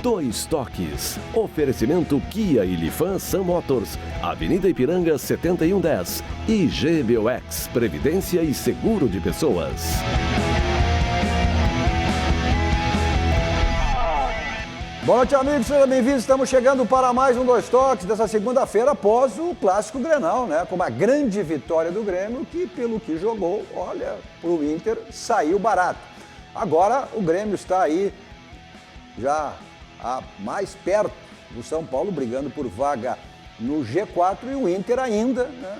Dois Toques. Oferecimento Kia e Lifan Sam Motors, Avenida Ipiranga 7110. E GBOX, Previdência e Seguro de Pessoas. Boa noite, amigos, sejam bem-vindos. Estamos chegando para mais um Dois Toques dessa segunda-feira após o Clássico Grenal, né? Com uma grande vitória do Grêmio que, pelo que jogou, olha, para o Inter saiu barato. Agora o Grêmio está aí já mais perto do São Paulo, brigando por vaga no G4 e o Inter ainda, né?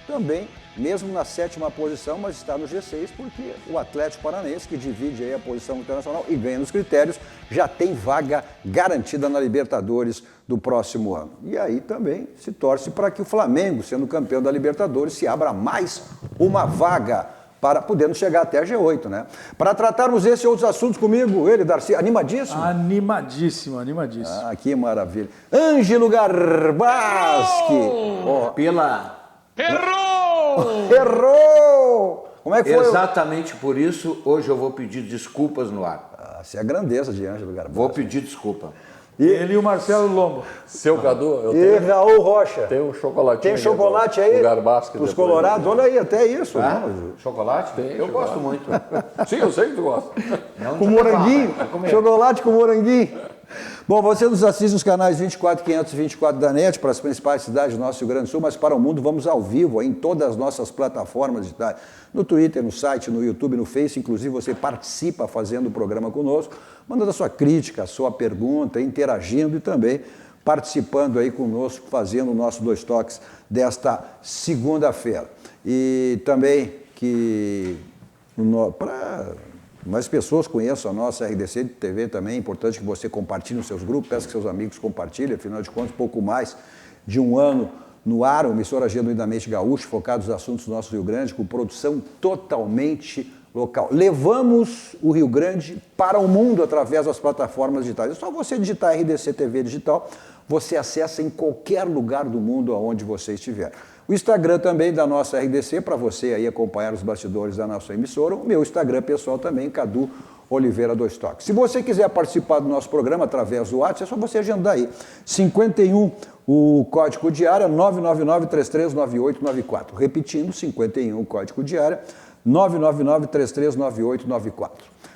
Também, mesmo na 7ª posição, mas está no G6, porque o Atlético Paranaense, que divide aí a posição internacional e ganha nos critérios, já tem vaga garantida na Libertadores do próximo ano. E aí também se torce para que o Flamengo, sendo campeão da Libertadores, se abra mais uma vaga para podendo chegar até a G8, né? Para tratarmos esse e outros assuntos comigo, ele, Darcy, animadíssimo? Animadíssimo, animadíssimo. Ah, que maravilha. Ângelo Garbaschi. Oh, Errou! Como é que foi? Exatamente por isso, hoje eu vou pedir desculpas no ar. Essa é a grandeza de Ângelo Garbaschi. Vou pedir desculpa. Ele e o Marcelo Lomba. Seu Cadu, eu E tenho, Raul Rocha. tem um chocolatinho. Tem chocolate aí? O Garbaschi. Os colorados, olha aí, até isso. Ah, Não? chocolate? Tem Eu chocolate. gosto muito. Sim, eu sei que tu gosta. Não Com precisa moranguinho, levar, vai comer. chocolate com moranguinho. Bom, você nos assiste nos canais 24, 524 da NET, para as principais cidades do nosso Rio Grande do Sul, mas para o mundo vamos ao vivo em todas as nossas plataformas digitais, no Twitter, no site, no YouTube, no Face, inclusive você participa fazendo o programa conosco, mandando a sua crítica, a sua pergunta, interagindo e também participando aí conosco, fazendo o nosso Dois Toques desta segunda-feira. E também que para mais pessoas conheçam a nossa RDC de TV também, é importante que você compartilhe nos seus grupos, peça que seus amigos compartilhem, afinal de contas, pouco mais de um ano no ar, uma emissora genuinamente gaúcha, focada nos assuntos do nosso Rio Grande, com produção totalmente local. Levamos o Rio Grande para o mundo através das plataformas digitais. É só você digitar RDC TV Digital, você acessa em qualquer lugar do mundo aonde você estiver. O Instagram também da nossa RDC, para você aí acompanhar os bastidores da nossa emissora. O meu Instagram pessoal também, Cadu Oliveira Dois Toques. Se você quiser participar do nosso programa através do WhatsApp, é só você agendar aí. 51, o código de área, 999-339894. Repetindo, 51, o código de área, 999-339894.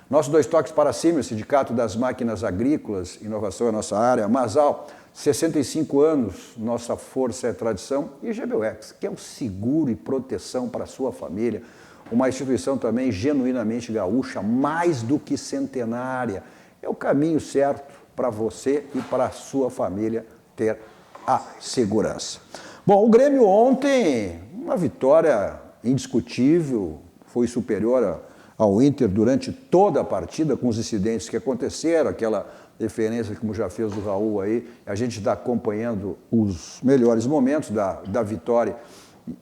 Nosso Dois Toques para cima, Sindicato das Máquinas Agrícolas, inovação é a nossa área, Masal, 65 anos, nossa força é tradição, e GBOX, que é um seguro e proteção para a sua família, uma instituição também genuinamente gaúcha, mais do que centenária. É o caminho certo para você e para a sua família ter a segurança. Bom, o Grêmio ontem, uma vitória indiscutível, foi superior ao Inter durante toda a partida, com os incidentes que aconteceram, aquela referência, como já fez o Raul aí, a gente está acompanhando os melhores momentos da vitória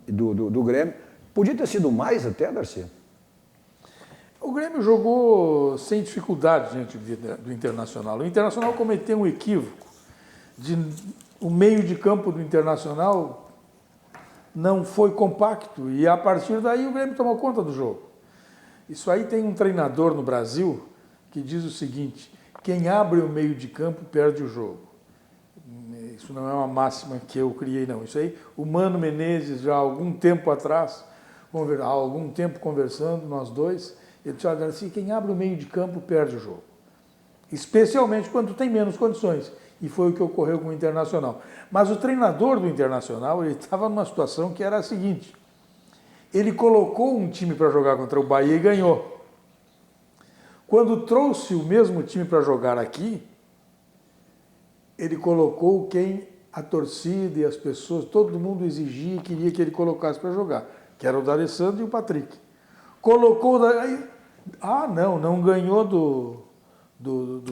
do Grêmio. Podia ter sido mais até, Darcy? O Grêmio jogou sem dificuldade diante do Internacional. O Internacional cometeu um equívoco. O meio de campo do Internacional não foi compacto e a partir daí o Grêmio tomou conta do jogo. Isso aí tem um treinador no Brasil que diz o seguinte: quem abre o meio de campo perde o jogo. Isso não é uma máxima que eu criei, não. Isso aí, o Mano Menezes, já há algum tempo atrás, há algum tempo conversando, nós dois, ele disse assim: quem abre o meio de campo perde o jogo. Especialmente quando tem menos condições. E foi o que ocorreu com o Internacional. Mas o treinador do Internacional, ele estava numa situação que era a seguinte: ele colocou um time para jogar contra o Bahia e ganhou. Quando trouxe o mesmo time para jogar aqui, ele colocou quem a torcida e as pessoas, todo mundo exigia e queria que ele colocasse para jogar, que era o D'Alessandro e o Patrick. Colocou não ganhou do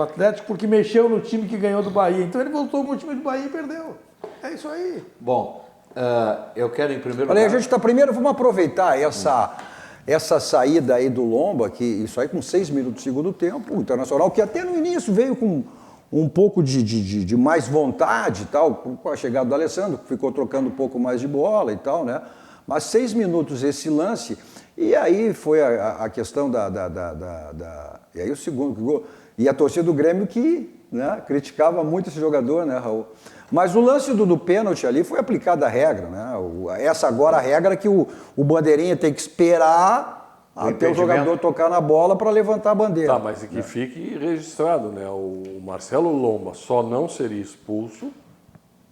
Atlético porque mexeu no time que ganhou do Bahia. Então ele voltou com o time do Bahia e perdeu. É isso aí. Bom, eu quero em primeiro Olha, lugar... a gente está primeiro, vamos aproveitar essa saída aí do Lomba, que isso aí com 6 minutos do segundo tempo, o Internacional, que até no início veio com um pouco de mais vontade e tal, com a chegada do Alessandro, que ficou trocando um pouco mais de bola e tal, né? Mas 6 minutos esse lance, E aí foi a questão E aí o segundo gol. E a torcida do Grêmio que, né, criticava muito esse jogador, né, Raul? Mas o lance do pênalti ali foi aplicada a regra, né? Essa agora a regra é que o bandeirinha tem que esperar até o jogador tocar na bola para levantar a bandeira. Tá, mas que fique registrado, né? O Marcelo Lomba só não seria expulso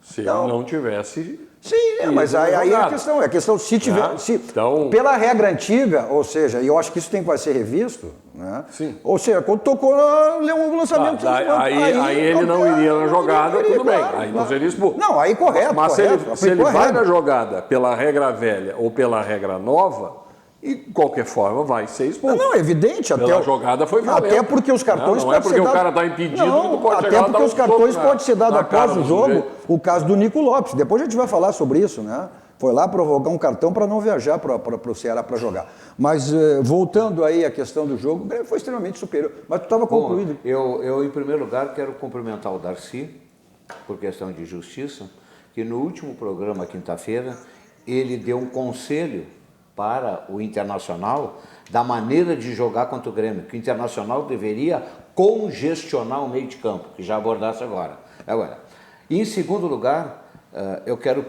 se ele não tivesse... Sim, mas aí é a questão, se tiver, então, pela regra antiga, ou seja, e eu acho que isso vai ser revisto, né? Sim. Ou seja, quando tocou o lançamento... Aí ele não iria na jogada, tudo bem, aí não seria expulso. Não, aí correto, mas correto, se ele vai na jogada pela regra velha ou pela regra nova, e de qualquer forma vai ser expulso. Não, é evidente. Pela jogada foi violenta. Até porque os cartões não é porque o cara está impedido que tu pode até porque os cartões podem ser dados após o jogo. Sujeito. O caso do Nico Lopes. Depois a gente vai falar sobre isso, né? Foi lá provocar um cartão para não viajar para o Ceará para jogar. Mas voltando aí à questão do jogo, o Grêmio foi extremamente superior. Mas tu estava concluído. Eu, em primeiro lugar, quero cumprimentar o Darcy, por questão de justiça, que no último programa, quinta-feira, ele deu um conselho para o Internacional da maneira de jogar contra o Grêmio, que o Internacional deveria congestionar o meio de campo, que já abordasse agora. Em segundo lugar, eu quero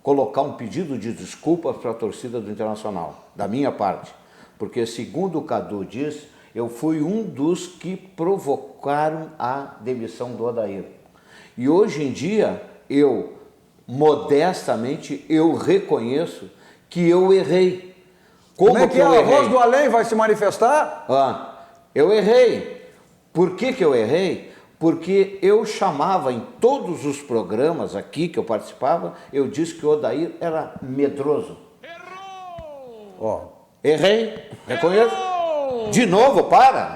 colocar um pedido de desculpas para a torcida do Internacional, da minha parte, porque segundo o Cadu diz, eu fui um dos que provocaram a demissão do Odair. E hoje em dia, modestamente, eu reconheço que eu errei. Como é que a voz do além vai se manifestar? Eu errei. Por que eu errei? Porque eu chamava em todos os programas aqui que eu participava, eu disse que o Odair era medroso. Errei, reconheço. De novo,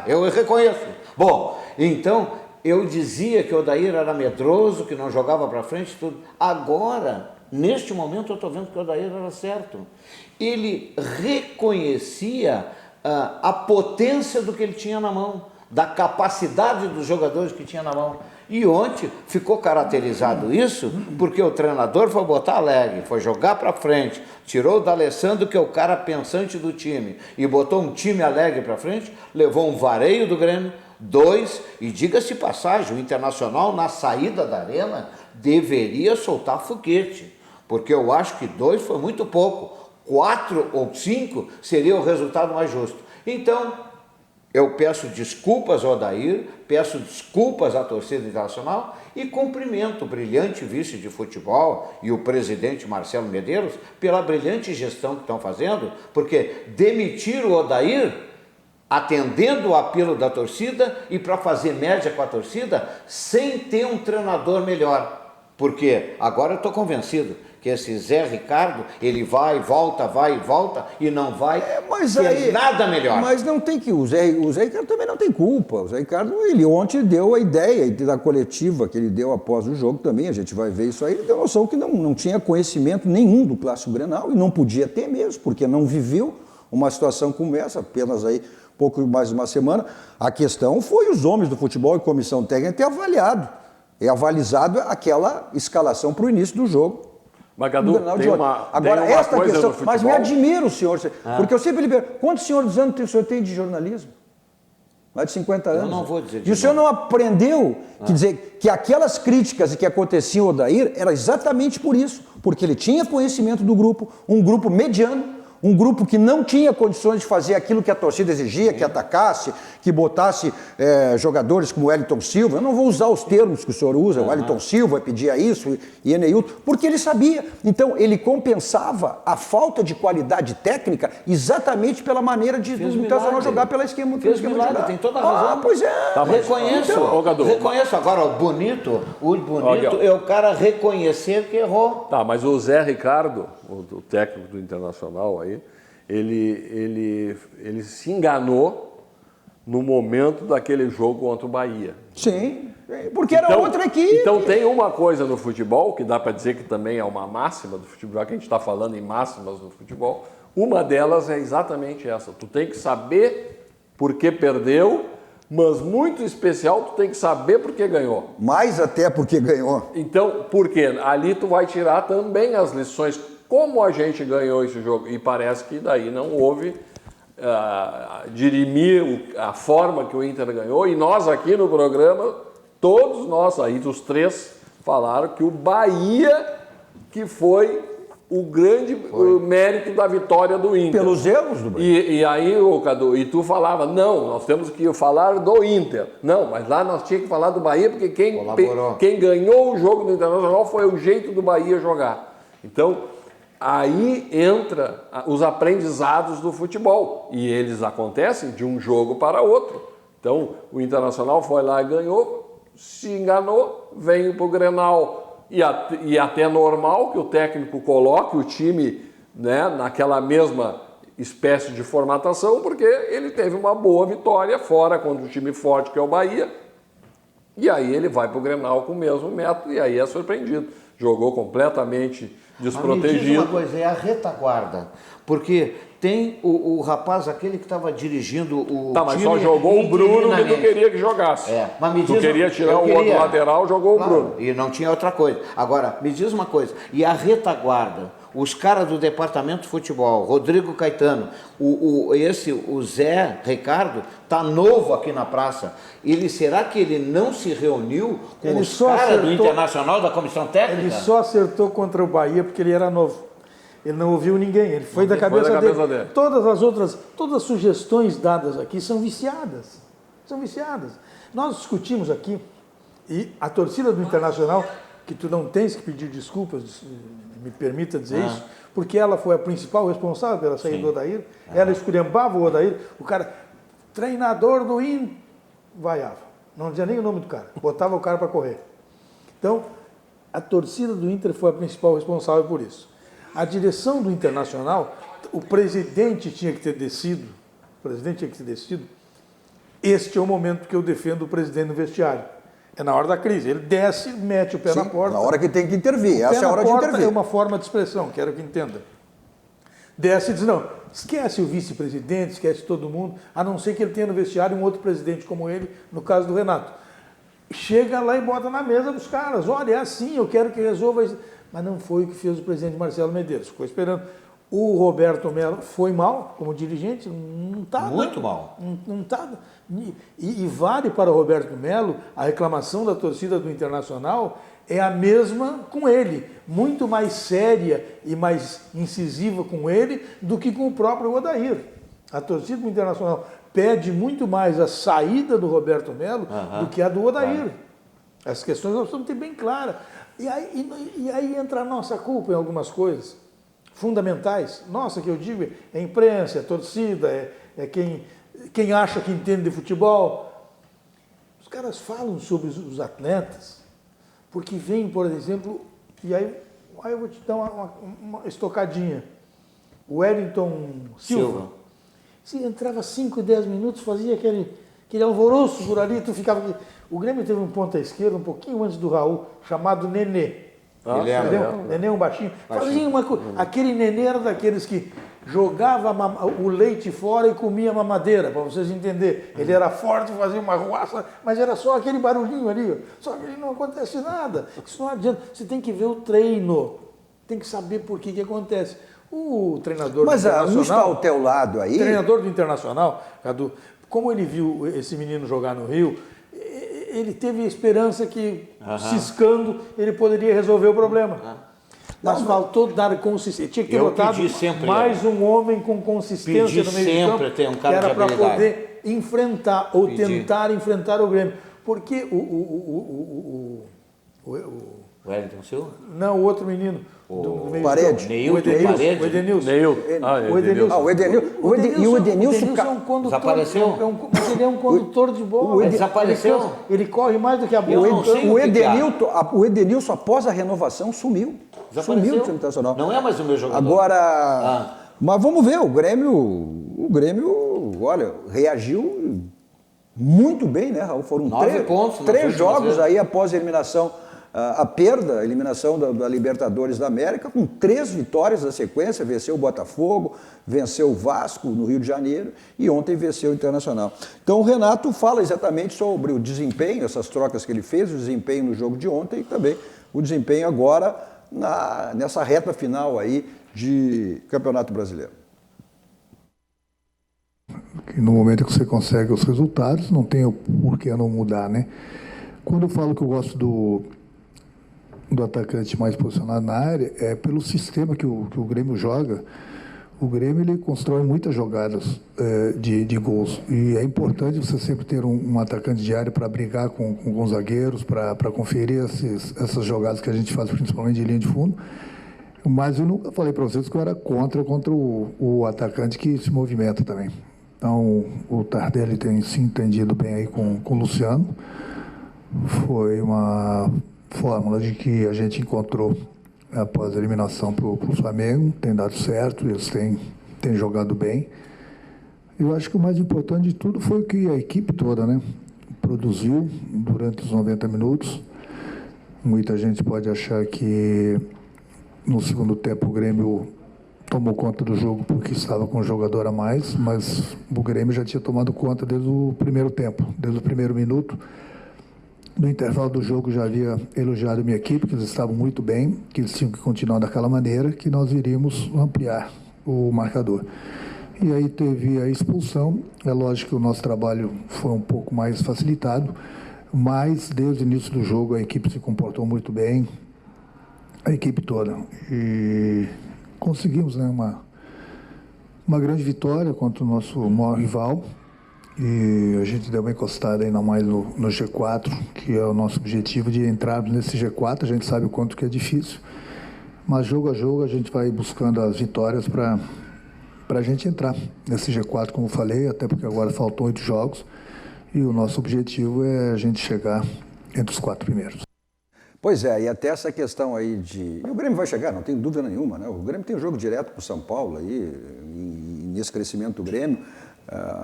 eu reconheço. Bom, então eu dizia que o Odair era medroso, que não jogava para frente, tudo. Agora, neste momento, eu estou vendo que o Odair era certo. Ele reconhecia a potência do que ele tinha na mão, da capacidade dos jogadores que tinha na mão. E ontem ficou caracterizado isso porque o treinador foi botar Alegre, foi jogar para frente, tirou o D'Alessandro, que é o cara pensante do time, e botou um time Alegre para frente, levou um vareio do Grêmio, 2, e diga-se passagem, o Internacional na saída da arena deveria soltar foguete, porque eu acho que 2 foi muito pouco, 4 ou 5 seria o resultado mais justo. Então, eu peço desculpas ao Odair, peço desculpas à torcida internacional e cumprimento o brilhante vice de futebol e o presidente Marcelo Medeiros pela brilhante gestão que estão fazendo, porque demitir o Odair, atendendo o apelo da torcida e para fazer média com a torcida, sem ter um treinador melhor. Porque agora eu estou convencido que esse Zé Ricardo, ele vai e volta e não vai ter nada melhor. Mas não tem que... O Zé Ricardo também não tem culpa. O Zé Ricardo, ele ontem deu a ideia da coletiva que ele deu após o jogo também, a gente vai ver isso aí, ele deu noção que não tinha conhecimento nenhum do Clássico Grenal e não podia ter mesmo, porque não viveu uma situação como essa, apenas aí pouco mais de uma semana. A questão foi os homens do futebol e comissão técnica ter avalizado aquela escalação para o início do jogo. Mas, Cadu, agora, esta questão, mas me admira o senhor, porque eu sempre libero. Quantos anos o senhor tem de jornalismo? Mais de 50 anos. Eu não vou dizer. E o senhor não aprendeu que aquelas críticas que aconteciam ao Odair era exatamente por isso, porque ele tinha conhecimento do grupo, um grupo mediano, um grupo que não tinha condições de fazer aquilo que a torcida exigia, que atacasse, que botasse jogadores como o Wellington Silva. Eu não vou usar os termos que o senhor usa, o Wellington Silva pedia isso, e Eneilton, porque ele sabia. Então, ele compensava a falta de qualidade técnica exatamente pela maneira de o Internacional jogar pela esquema. Fez milagre, tem toda a razão. Pois é. Tá, reconheço. Então, reconheço. Agora, o bonito é o cara reconhecer que errou. Tá, mas o Zé Ricardo, o técnico do Internacional aí, ele se enganou no momento daquele jogo contra o Bahia. Sim, porque era outra equipe. Então tem uma coisa no futebol, que dá para dizer que também é uma máxima do futebol, já que a gente está falando em máximas no futebol, uma delas é exatamente essa. Tu tem que saber por que perdeu, mas muito especial, tu tem que saber por que ganhou. Mais até porque ganhou. Então, por quê? Ali tu vai tirar também as lições como a gente ganhou esse jogo. E parece que daí não houve dirimir a forma que o Inter ganhou. E nós aqui no programa, todos nós, aí dos três, falaram que o Bahia que foi o grande mérito da vitória do Inter. Pelos erros do Bahia. E aí, Cadu, e tu falava, não, nós temos que falar do Inter. Não, mas lá nós tínhamos que falar do Bahia, porque quem ganhou o jogo do Internacional foi o jeito do Bahia jogar. Então, aí entra os aprendizados do futebol. E eles acontecem de um jogo para outro. Então, o Internacional foi lá e ganhou, se enganou, vem para o Grenal. E até normal que o técnico coloque o time, né, naquela mesma espécie de formatação, porque ele teve uma boa vitória fora contra um time forte que é o Bahia. E aí ele vai para o Grenal com o mesmo método e aí é surpreendido. Jogou completamente desprotegido. Mas me diz uma coisa, é a retaguarda, porque tem o rapaz aquele que estava dirigindo o mas time só jogou o Bruno que tu queria que jogasse. Mas me diz tu queria tirar o outro lateral, jogou o Bruno. E não tinha outra coisa. Agora, me diz uma coisa, e a retaguarda, os caras do departamento de futebol, Rodrigo Caetano, o Zé Ricardo, tá novo aqui na praça. Será que ele não se reuniu com os caras do Internacional, da comissão técnica? Ele só acertou contra o Bahia porque ele era novo. Ele não ouviu ninguém, ele foi da cabeça dele. Todas as sugestões dadas aqui são viciadas. São viciadas. Nós discutimos aqui, e a torcida do Internacional, que tu não tens que pedir desculpas, me permita dizer isso, porque ela foi a principal responsável pela saída do Odair, ela esculhambava o Odair, o cara, treinador do Inter, vaiava, não dizia nem o nome do cara, botava o cara para correr. Então, a torcida do Inter foi a principal responsável por isso. A direção do Internacional, o presidente tinha que ter descido, este é o momento que eu defendo o presidente no vestiário. É na hora da crise. Ele desce, mete o pé na porta. Na hora que tem que intervir. Essa é a hora de intervir. É uma forma de expressão, quero que entenda. Desce e diz, não, esquece o vice-presidente, esquece todo mundo, a não ser que ele tenha no vestiário um outro presidente como ele, no caso do Renato. Chega lá e bota na mesa dos caras, olha, é assim, eu quero que resolva isso. Mas não foi o que fez o presidente Marcelo Medeiros, ficou esperando. O Roberto Melo foi mal como dirigente, não está. Muito mal. Não está. E vale para o Roberto Melo, a reclamação da torcida do Internacional é a mesma com ele, muito mais séria e mais incisiva com ele do que com o próprio Odair. A torcida do Internacional pede muito mais a saída do Roberto Melo do que a do Odair. As questões nós precisamos ter bem claras. E aí entra a nossa culpa em algumas coisas fundamentais. Nossa, que eu digo, é a imprensa, é a torcida, é quem acha que entende de futebol. Os caras falam sobre os atletas, porque vem, por exemplo, e aí eu vou te dar uma estocadinha. O Wellington Silva. Se entrava 5, 10 minutos, fazia aquele alvoroço por ali, tu ficava... O Grêmio teve um ponta esquerda, um pouquinho antes do Raul, chamado Nenê. Nenê é um baixinho. Fazia aquele Nenê era daqueles que jogava o leite fora e comia mamadeira, para vocês entenderem. Ele era forte, fazia uma ruaça, mas era só aquele barulhinho ali. Só que não acontece nada. Isso não adianta. Você tem que ver o treino. Tem que saber por que acontece. O treinador do Internacional... Mas um está ao teu lado aí... O treinador do Internacional, Cadu, como ele viu esse menino jogar no Rio... Ele teve a esperança que, ciscando, ele poderia resolver o problema. Mas faltou dar consistência. Tinha que ter botado mais um homem com consistência no meio de campo, que era para poder enfrentar ou tentar enfrentar o Grêmio. Porque o Wellington Silva? Não, o outro menino. Do meio Parede. O Edenilson. E o Edenilson é um condutor. Desapareceu? Mas ele é um condutor de bola. Desapareceu? Ele corre mais do que a bola. O Edenilson, após a renovação, sumiu. Sumiu do Internacional. Não é mais o meu jogador. Agora, mas vamos ver, o Grêmio, olha, reagiu muito bem, né, Raul? Foram 9 pontos. 3 jogos aí após a eliminação. A eliminação da Libertadores da América, com 3 vitórias na sequência, venceu o Botafogo, venceu o Vasco no Rio de Janeiro e ontem venceu o Internacional. Então o Renato fala exatamente sobre o desempenho, essas trocas que ele fez, o desempenho no jogo de ontem e também o desempenho agora nessa reta final aí de Campeonato Brasileiro? No momento que você consegue os resultados, não tem por que não mudar, né? Quando eu falo que eu gosto do atacante mais posicionado na área, é pelo sistema que o Grêmio joga. O Grêmio ele constrói muitas jogadas de gols. E é importante você sempre ter um atacante de área para brigar com os zagueiros, para conferir essas jogadas que a gente faz, principalmente de linha de fundo. Mas eu nunca falei para vocês que eu era contra o atacante que se movimenta também. Então, o Tardelli tem se entendido bem aí com o Luciano. Foi uma fórmula de que a gente encontrou após a eliminação para o Flamengo, tem dado certo, eles têm jogado bem. Eu acho que o mais importante de tudo foi que a equipe toda, né, produziu durante os 90 minutos. Muita gente pode achar que no segundo tempo o Grêmio tomou conta do jogo porque estava com um jogador a mais, mas o Grêmio já tinha tomado conta desde o primeiro tempo, desde o primeiro minuto. No intervalo do jogo já havia elogiado a minha equipe, que eles estavam muito bem, que eles tinham que continuar daquela maneira, que nós iríamos ampliar o marcador. E aí teve a expulsão. É lógico que o nosso trabalho foi um pouco mais facilitado, mas desde o início do jogo a equipe se comportou muito bem, a equipe toda. E conseguimos, né, uma grande vitória contra o nosso maior rival. E a gente deu uma encostada ainda mais no G4, que é o nosso objetivo de entrarmos nesse G4. A gente sabe o quanto que é difícil, mas jogo a jogo a gente vai buscando as vitórias para a gente entrar nesse G4, como eu falei, até porque agora faltam 8 jogos e o nosso objetivo é a gente chegar entre os 4 primeiros. Pois é, e até essa questão aí de... E o Grêmio vai chegar, não tem dúvida nenhuma, né? O Grêmio tem um jogo direto com o São Paulo aí, e nesse crescimento do Grêmio.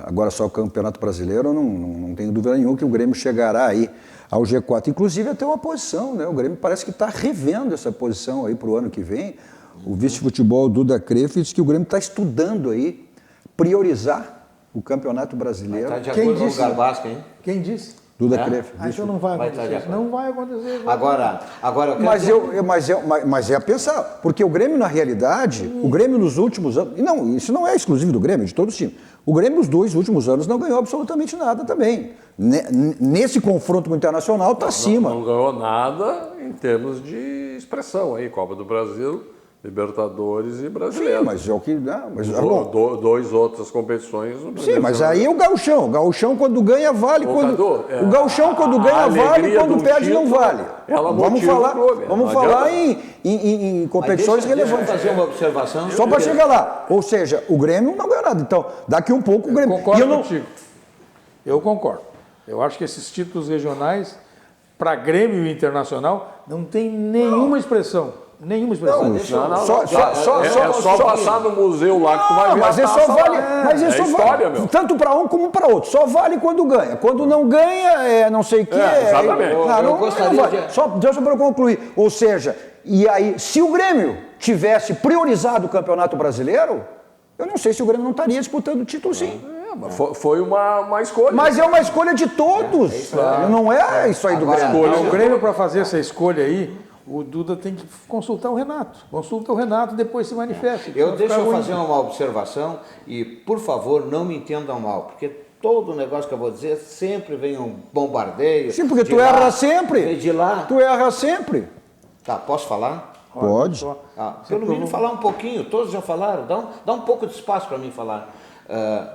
Agora só o Campeonato Brasileiro, não tenho dúvida nenhuma que o Grêmio chegará aí ao G4. Inclusive até uma posição, né? O Grêmio parece que está revendo essa posição aí para o ano que vem. O vice-futebol Duda Kreff diz que o Grêmio está estudando aí priorizar o Campeonato Brasileiro. Está de acordo com o Garbasco, hein? Quem disse? Duda Kreff. Então não vai acontecer. Não vai acontecer. Agora eu quero Mas é a pensar, porque o Grêmio, na realidade, o Grêmio nos últimos anos, e não, isso não é exclusivo do Grêmio, é de todos os times, o Grêmio nos 2 últimos anos não ganhou absolutamente nada também. Nesse confronto com o Internacional está acima. Não ganhou nada em termos de expressão aí, Copa do Brasil, Libertadores e Brasileiro. Sim, mas é o que... Dois outras competições no Brasil. Sim, mas aí o Gauchão. O Gauchão quando ganha vale. O Gauchão quando ganha vale, quando perde não vale. Vamos falar em competições relevantes. Deixa eu fazer uma observação. Só para chegar lá. Ou seja, o Grêmio não ganhou nada. Então, daqui um pouco o Grêmio... Contigo. Eu concordo. Eu acho que esses títulos regionais, para Grêmio e Internacional, não tem nenhuma expressão. Nenhuma expressão. Só passar no museu lá que tu vai ver. Mas isso só vale. Mas isso história, vale tanto para um como para outro. Só vale quando ganha. Quando não ganha, não sei o que. Exatamente. Eu gostaria de... Deixa eu concluir. Ou seja, e aí, se o Grêmio tivesse priorizado o Campeonato Brasileiro, eu não sei se o Grêmio não estaria disputando o título, sim. Foi uma escolha. Mas é uma escolha de todos. Não é isso aí do Grêmio. O Grêmio, para fazer essa escolha aí, o Duda tem que consultar o Renato. Consulta o Renato e depois se manifesta. Deixa eu fazer uma observação e, por favor, não me entendam mal, porque todo negócio que eu vou dizer sempre vem um bombardeio. Sim, porque tu erra sempre. Vem de lá. Tu erra sempre. Tá, posso falar? Pode. Pelo menos falar um pouquinho, todos já falaram, dá um pouco de espaço para mim falar.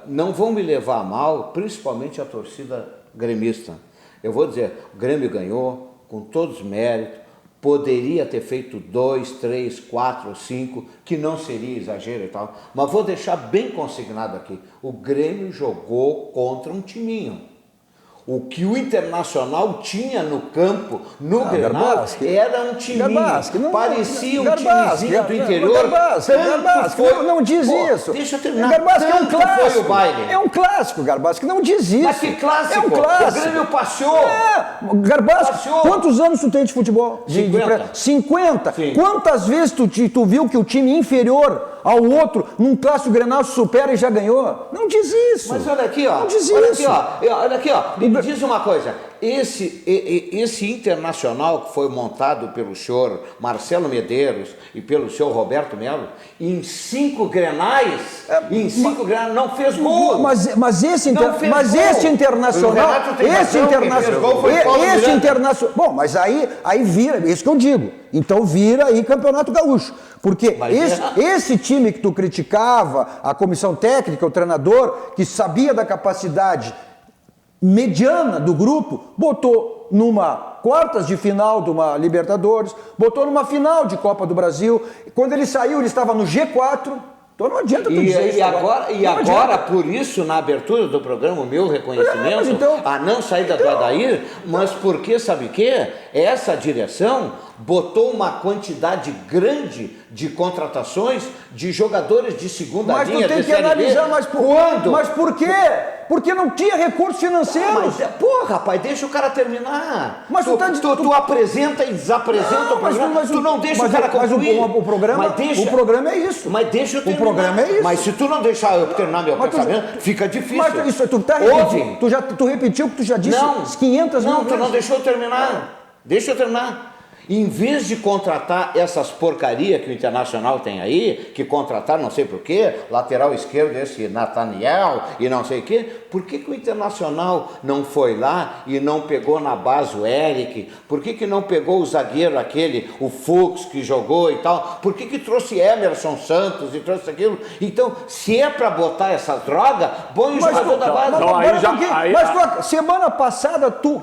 Não vão me levar a mal, principalmente a torcida gremista. Eu vou dizer, o Grêmio ganhou com todos os méritos, poderia ter feito 2, 3, 4, 5, que não seria exagero e tal, mas vou deixar bem consignado aqui, o Grêmio jogou contra um timinho. O que o Internacional tinha no campo, no Grenal, era um timinho, parecia um timezinho do interior. Não diz isso. Deixa eu terminar. Garbasco é um clássico. Foi o baile. É um clássico, Garbasco, não diz isso. Mas que clássico? É um clássico. O Grêmio passeou. Garbasco, quantos anos tu tem de futebol? 50. 50? Sim. Quantas vezes tu viu que o time inferior ao outro, num clássico Grenal supera e já ganhou. Não diz isso. Mas olha aqui, ó. Não diz olha isso. Aqui, ó. Olha aqui, ó. Me diz uma coisa. Esse Internacional que foi montado pelo senhor Marcelo Medeiros e pelo senhor Roberto Melo, em 5 Grenais, não fez gol. Mas esse Internacional, bom, mas aí vira, isso que eu digo. Então vira aí Campeonato Gaúcho. Porque esse time que tu criticava, a comissão técnica, o treinador, que sabia da capacidade mediana do grupo, botou numa quartas de final de uma Libertadores, botou numa final de Copa do Brasil. Quando ele saiu, ele estava no G4. Então não adianta tu dizer isso agora, por isso, na abertura do programa, o meu reconhecimento, a não saída do Adair, mas porque, sabe o quê? Essa direção botou uma quantidade grande de contratações de jogadores de segunda linha, mas tu tem que analisar, mas por quê? Porque não tinha recursos financeiros. Rapaz, deixa o cara terminar. Mas tu apresenta e desapresenta o programa, tu não deixa o cara concluir. Mas o programa é isso. Mas deixa eu terminar. O programa é isso. Mas se tu não deixar eu terminar meu pensamento, fica difícil. Mas isso, tu tá repetindo. Tu repetiu o que tu já disse 500 mil vezes. Não, tu não deixou eu terminar. Deixa eu terminar. Em vez de contratar essas porcarias que o Internacional tem aí, que contrataram não sei por quê, lateral esquerdo esse Nathaniel e não sei o quê, por que o Internacional não foi lá e não pegou na base o Eric? Por que não pegou o zagueiro aquele, o Fux que jogou e tal? Por que trouxe Emerson Santos e trouxe aquilo? Então, se é para botar essa droga, põe o jogador da base. Semana passada tu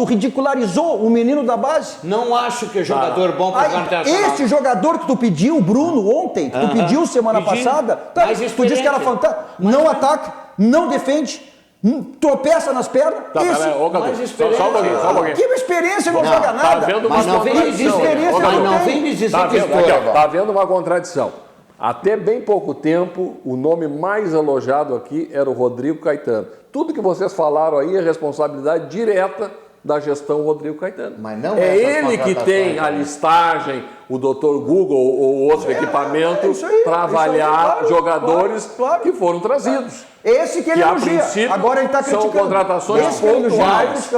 ridicularizou o menino da base. Não acho que é jogador bom para o Internacional. Esse jogador que tu pediu, o Bruno, ontem, que tu pediu semana passada, tu disse que era fantástico. Não ataca, não defende, tropeça nas pernas. Só um pouquinho. Que experiência, não joga nada. Mas não vem me dizer que está havendo uma contradição. Até bem pouco tempo, o nome mais elogiado aqui era o Rodrigo Caetano. Tudo que vocês falaram aí é responsabilidade direta da gestão Rodrigo Caetano. Mas não é ele que tem a listagem, o Dr. Google ou outro equipamento para avaliar jogadores que foram trazidos. Esse que ele elogia. Agora ele está criticando. São contratações pontuais.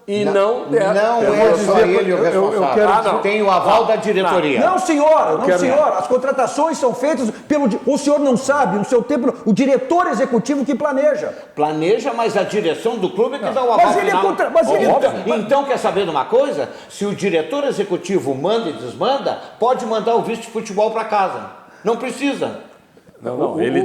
E não é só ele o responsável. Tem o aval da diretoria. Não, senhor. As contratações são feitas pelo... O senhor não sabe, no seu tempo, o diretor executivo que planeja. Planeja, mas a direção do clube é que dá o aval final. Então, quer saber de uma coisa? Se o diretor executivo manda e desmanda, pode mandar o vice de futebol para casa. Não precisa. Não. Ele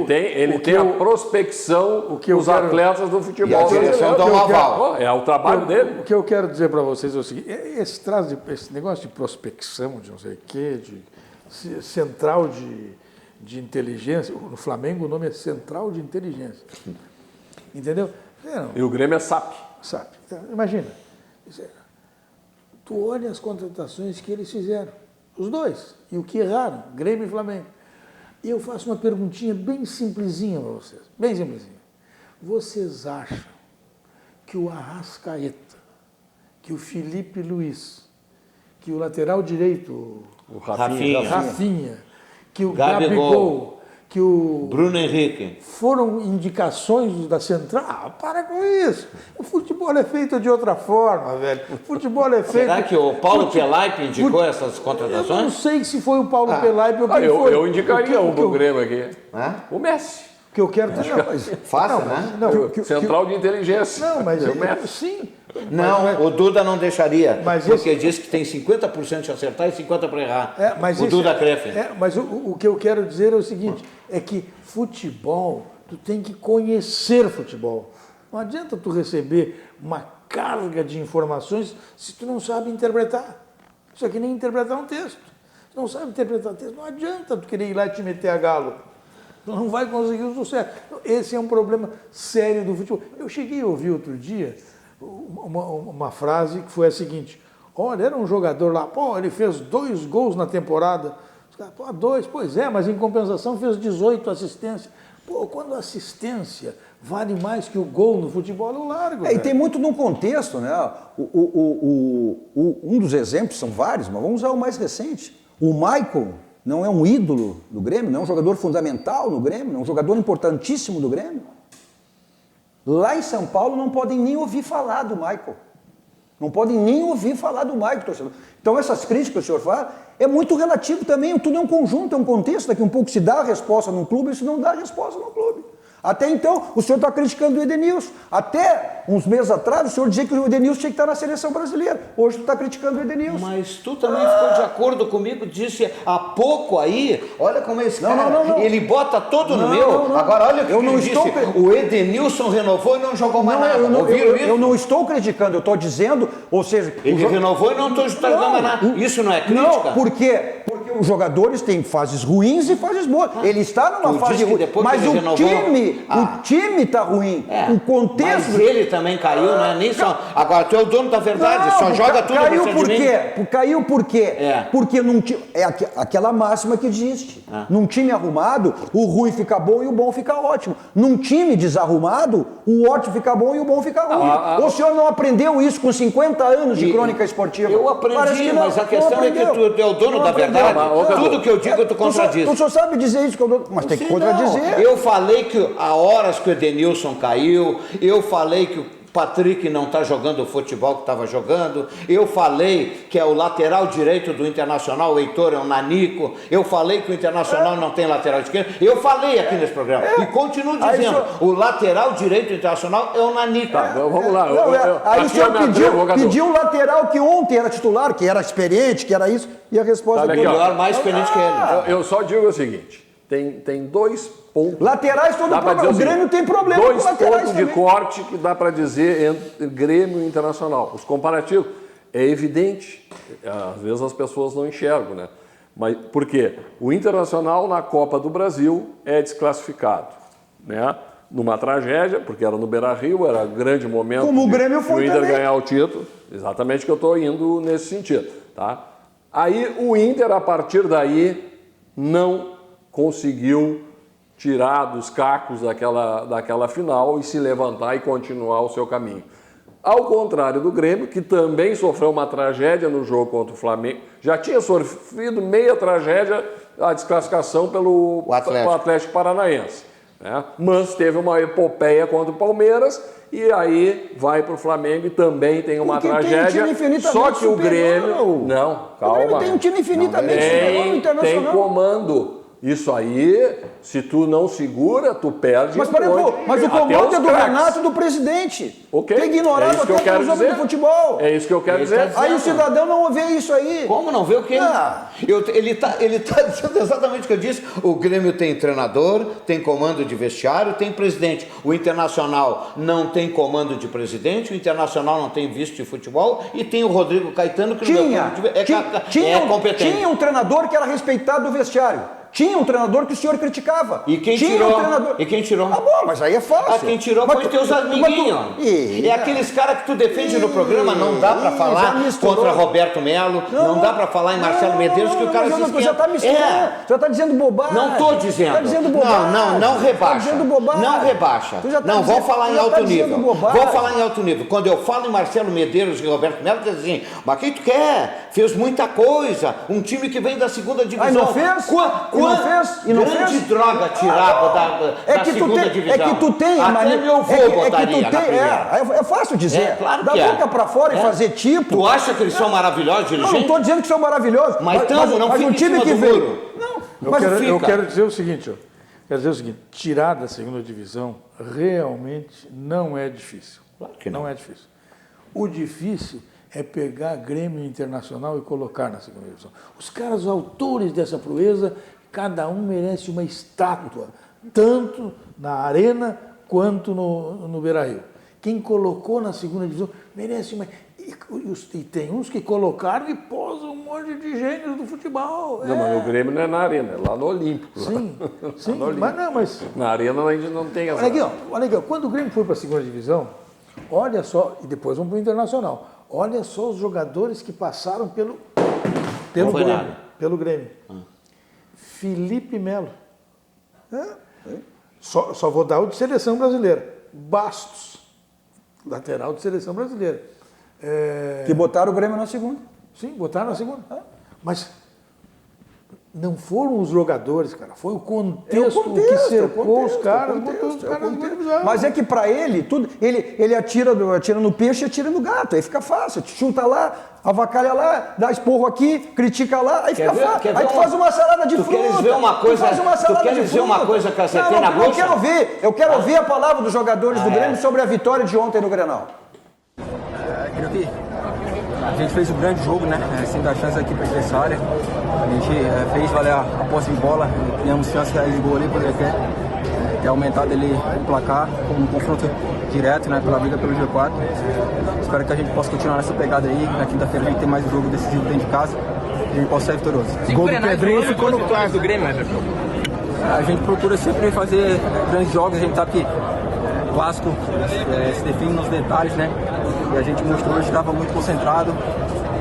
tem a prospecção dos atletas do futebol. E a direção dá um aval. É o trabalho dele. O que eu quero dizer para vocês é o seguinte: esse negócio de prospecção, de não sei o quê, de central de inteligência, no Flamengo o nome é Central de Inteligência. Entendeu? E o Grêmio é SAP. SAP. Então, imagina, tu olha as contratações que eles fizeram, os dois, e o que erraram, Grêmio e Flamengo. E eu faço uma perguntinha bem simplesinha para vocês, bem simplesinha. Vocês acham que o Arrascaeta, que o Felipe Luiz, que o lateral direito, o Rafinha, que o Gabigol, que o Bruno Henrique foram indicações da central? Para com isso. O futebol é feito de outra forma, velho. O futebol é feito... Será que o Paulo Pelaipe indicou essas contratações? Eu não sei se foi o Paulo Pelaipe ou quem foi. Eu indicaria um pro Grêmio aqui. O Messi. Que eu quero dizer... Fácil, né? Central de inteligência. Não, mas o Messi. Sim. Não, o Duda não deixaria, porque diz que tem 50% de acertar e 50% para errar. O Duda Kreff. Mas o que eu quero dizer é o seguinte, é que futebol, tu tem que conhecer futebol. Não adianta tu receber uma carga de informações se tu não sabe interpretar. Isso é que nem interpretar um texto. Tu não sabe interpretar um texto, não adianta tu querer ir lá e te meter a galo. Tu não vai conseguir o sucesso. Esse é um problema sério do futebol. Eu cheguei a ouvir outro dia uma frase que foi a seguinte: olha, era um jogador lá, ele fez 2 gols na temporada. 2, pois é, mas em compensação fez 18 assistências. Quando a assistência vale mais que o gol no futebol, eu largo. E tem muito num contexto, né? Um dos exemplos, são vários, mas vamos usar o mais recente. O Michael Não é um ídolo do Grêmio? Não é um jogador fundamental no Grêmio? Não é um jogador importantíssimo do Grêmio? Lá em São Paulo não podem nem ouvir falar do Michael. Não podem nem ouvir falar do Michael, torcedor. Então essas críticas que o senhor faz é muito relativo também. Tudo é um conjunto, é um contexto. Daqui um pouco se dá a resposta num clube, isso não dá a resposta no clube. Até então, o senhor está criticando o Edenilson. Até uns meses atrás, o senhor dizia que o Edenilson tinha que estar na seleção brasileira. Hoje tu está criticando o Edenilson. Mas tu também ficou de acordo comigo, disse há pouco aí, olha como esse cara, não. ele bota todo no meu. Não. Agora olha o que Eu não ele estou disse, o Edenilson renovou e não jogou mais nada. Ouviram isso? Eu não estou criticando, eu estou dizendo, ou seja... Ele renovou e não estou jogando mais nada. Isso não é crítica? Não, por quê? Porque os jogadores têm fases ruins e fases boas. Ele está numa fase ruim, mas o time está ruim. O contexto... Mas ele também caiu, né? Nem só... Agora, tu é o dono da verdade, só joga tudo caiu pra por de quê? mim. Caiu por quê? Porque num time... É aquela máxima que existe. Num time arrumado, o ruim fica bom e o bom fica ótimo. Num time desarrumado, o ótimo fica bom e o bom fica ruim. O senhor não aprendeu isso com 50 anos de crônica esportiva? Eu aprendi, mas a questão é que tu é o dono da verdade. Tudo que eu digo, tu contradiz. Tu só sabe dizer isso que eu dou, mas tem que contradizer. Eu falei que há horas que o Edenilson caiu, eu falei que o Patrick não está jogando o futebol que estava jogando, eu falei que é o lateral direito do Internacional, o Heitor é um nanico, eu falei que o Internacional não tem lateral esquerdo, eu falei aqui nesse programa, e continuo dizendo, o lateral direito do Internacional é o nanico. Tá, vamos lá. Aí o senhor pediu um lateral que ontem era titular, que era experiente, que era isso, e a resposta Tá, foi... Melhor, mais experiente que ele. Eu só digo o seguinte, tem dois pontos... Laterais, todo problema. O Grêmio tem problema dois com laterais pontos de também. corte que dá para dizer entre Grêmio e Internacional. Os comparativos, é evidente, às vezes as pessoas não enxergam, né? Mas por quê? O Internacional na Copa do Brasil é desclassificado, né? Numa tragédia, porque era no Beira-Rio, era grande momento Como o Grêmio de foi o Inter também. ganhar o título. Exatamente que eu estou indo nesse sentido, tá? Aí o Inter, a partir daí, não conseguiu tirar dos cacos daquela final e se levantar e continuar o seu caminho. Ao contrário do Grêmio, que também sofreu uma tragédia no jogo contra o Flamengo, já tinha sofrido meia tragédia, a desclassificação pelo Atlético Paranaense, né? Mas teve uma epopeia contra o Palmeiras e aí vai para o Flamengo e também tem uma tragédia. Tem um time infinitamente só que o Grêmio... superior. Não, calma. O Grêmio tem um time infinitamente superior no Internacional. Tem comando. Isso aí, se tu não segura, tu perde. Mas, mas o comando é do Renato e do presidente. Okay. Tem ignorado até o jogo de futebol. É isso que eu quero dizer. Aí o cidadão não vê isso aí. Como não vê o quê? Ele tá dizendo exatamente o que eu disse. O Grêmio tem treinador, tem comando de vestiário, tem presidente. O Internacional não tem comando de presidente, o Internacional não tem vice de futebol e tem o Rodrigo Caetano que é competente. Tinha um treinador que era respeitado do vestiário. Tinha um treinador que o senhor criticava. E quem tirou? E quem tirou? Ah, bom, mas aí é fácil. Quem tirou foi teus amiguinhos. É aqueles caras que tu defende no programa, não dá pra falar contra Roberto Melo, não dá pra falar em Marcelo Medeiros, que o cara se esquenta. Já tá misturando, já tá dizendo bobagem. Não tô dizendo. Tá dizendo bobagem. Não rebaixa. Tá dizendo bobagem. Não rebaixa. Não, vou falar em alto nível. Vou falar em alto nível. Quando eu falo em Marcelo Medeiros e Roberto Melo, diz assim, mas quem tu quer? Fez muita coisa. Um time que vem da segunda divisão. Aí não fez? E não fez? Grande droga tirada da segunda divisão. É que tu tem... Até meu avô botaria na primeira. É fácil dizer. É, claro da que boca pra fora e fazer tipo... Tu acha que eles são maravilhosos, dirigentes? Não estou dizendo que são maravilhosos. Mas não fica um time que veio... Eu quero dizer o seguinte, tirar da segunda divisão realmente não é difícil. Claro que não. Não é difícil. O difícil é pegar Grêmio Internacional e colocar na segunda divisão. Os caras, os autores dessa proeza, cada um merece uma estátua, tanto na Arena quanto no Beira-Rio. Quem colocou na segunda divisão merece uma... E tem uns que colocaram e posam um monte de gênios do futebol. Não, mas o Grêmio não é na Arena, é lá no Olímpico. Sim, sim, no Olímpico. mas... Na Arena a gente não tem essa... Olha aqui, quando o Grêmio foi para a segunda divisão, olha só, e depois vamos para o Internacional, olha só os jogadores que passaram pelo Grêmio. Felipe Melo. Só vou dar o de seleção brasileira. Bastos, lateral de seleção brasileira. Que botaram o Grêmio na segunda. Sim, botaram na segunda. Mas Não foram os jogadores, cara, foi o contexto, que cercou os caras, botou os caras no gol. Mas é que pra ele, tudo, ele atira no peixe e atira no gato, aí fica fácil, chuta lá, avacalha lá, dá esporro aqui, critica lá, aí fica fácil. Aí tu faz uma salada de fruta. Tu queres ver uma coisa, que acertei na bolsa? Eu quero ouvir a palavra dos jogadores do Grêmio sobre a vitória de ontem no Grenal. Creio que a gente fez um grande jogo, né? Sem dar chance aqui para a adversária. A gente fez valer a posse de bola, tínhamos chance de gol ali, poderia ter aumentado ali o placar, com um confronto direto, né? Pela briga pelo G4. Espero que a gente possa continuar nessa pegada aí. Na quinta-feira a gente tem mais um jogo decisivo dentro de casa e a gente possa ser vitorioso. O gol do Pedrinho ficou no vitórias do Grêmio, Everton. A gente procura sempre fazer grandes jogos, a gente sabe que clássico se define nos detalhes, né? E a gente mostrou hoje que estava muito concentrado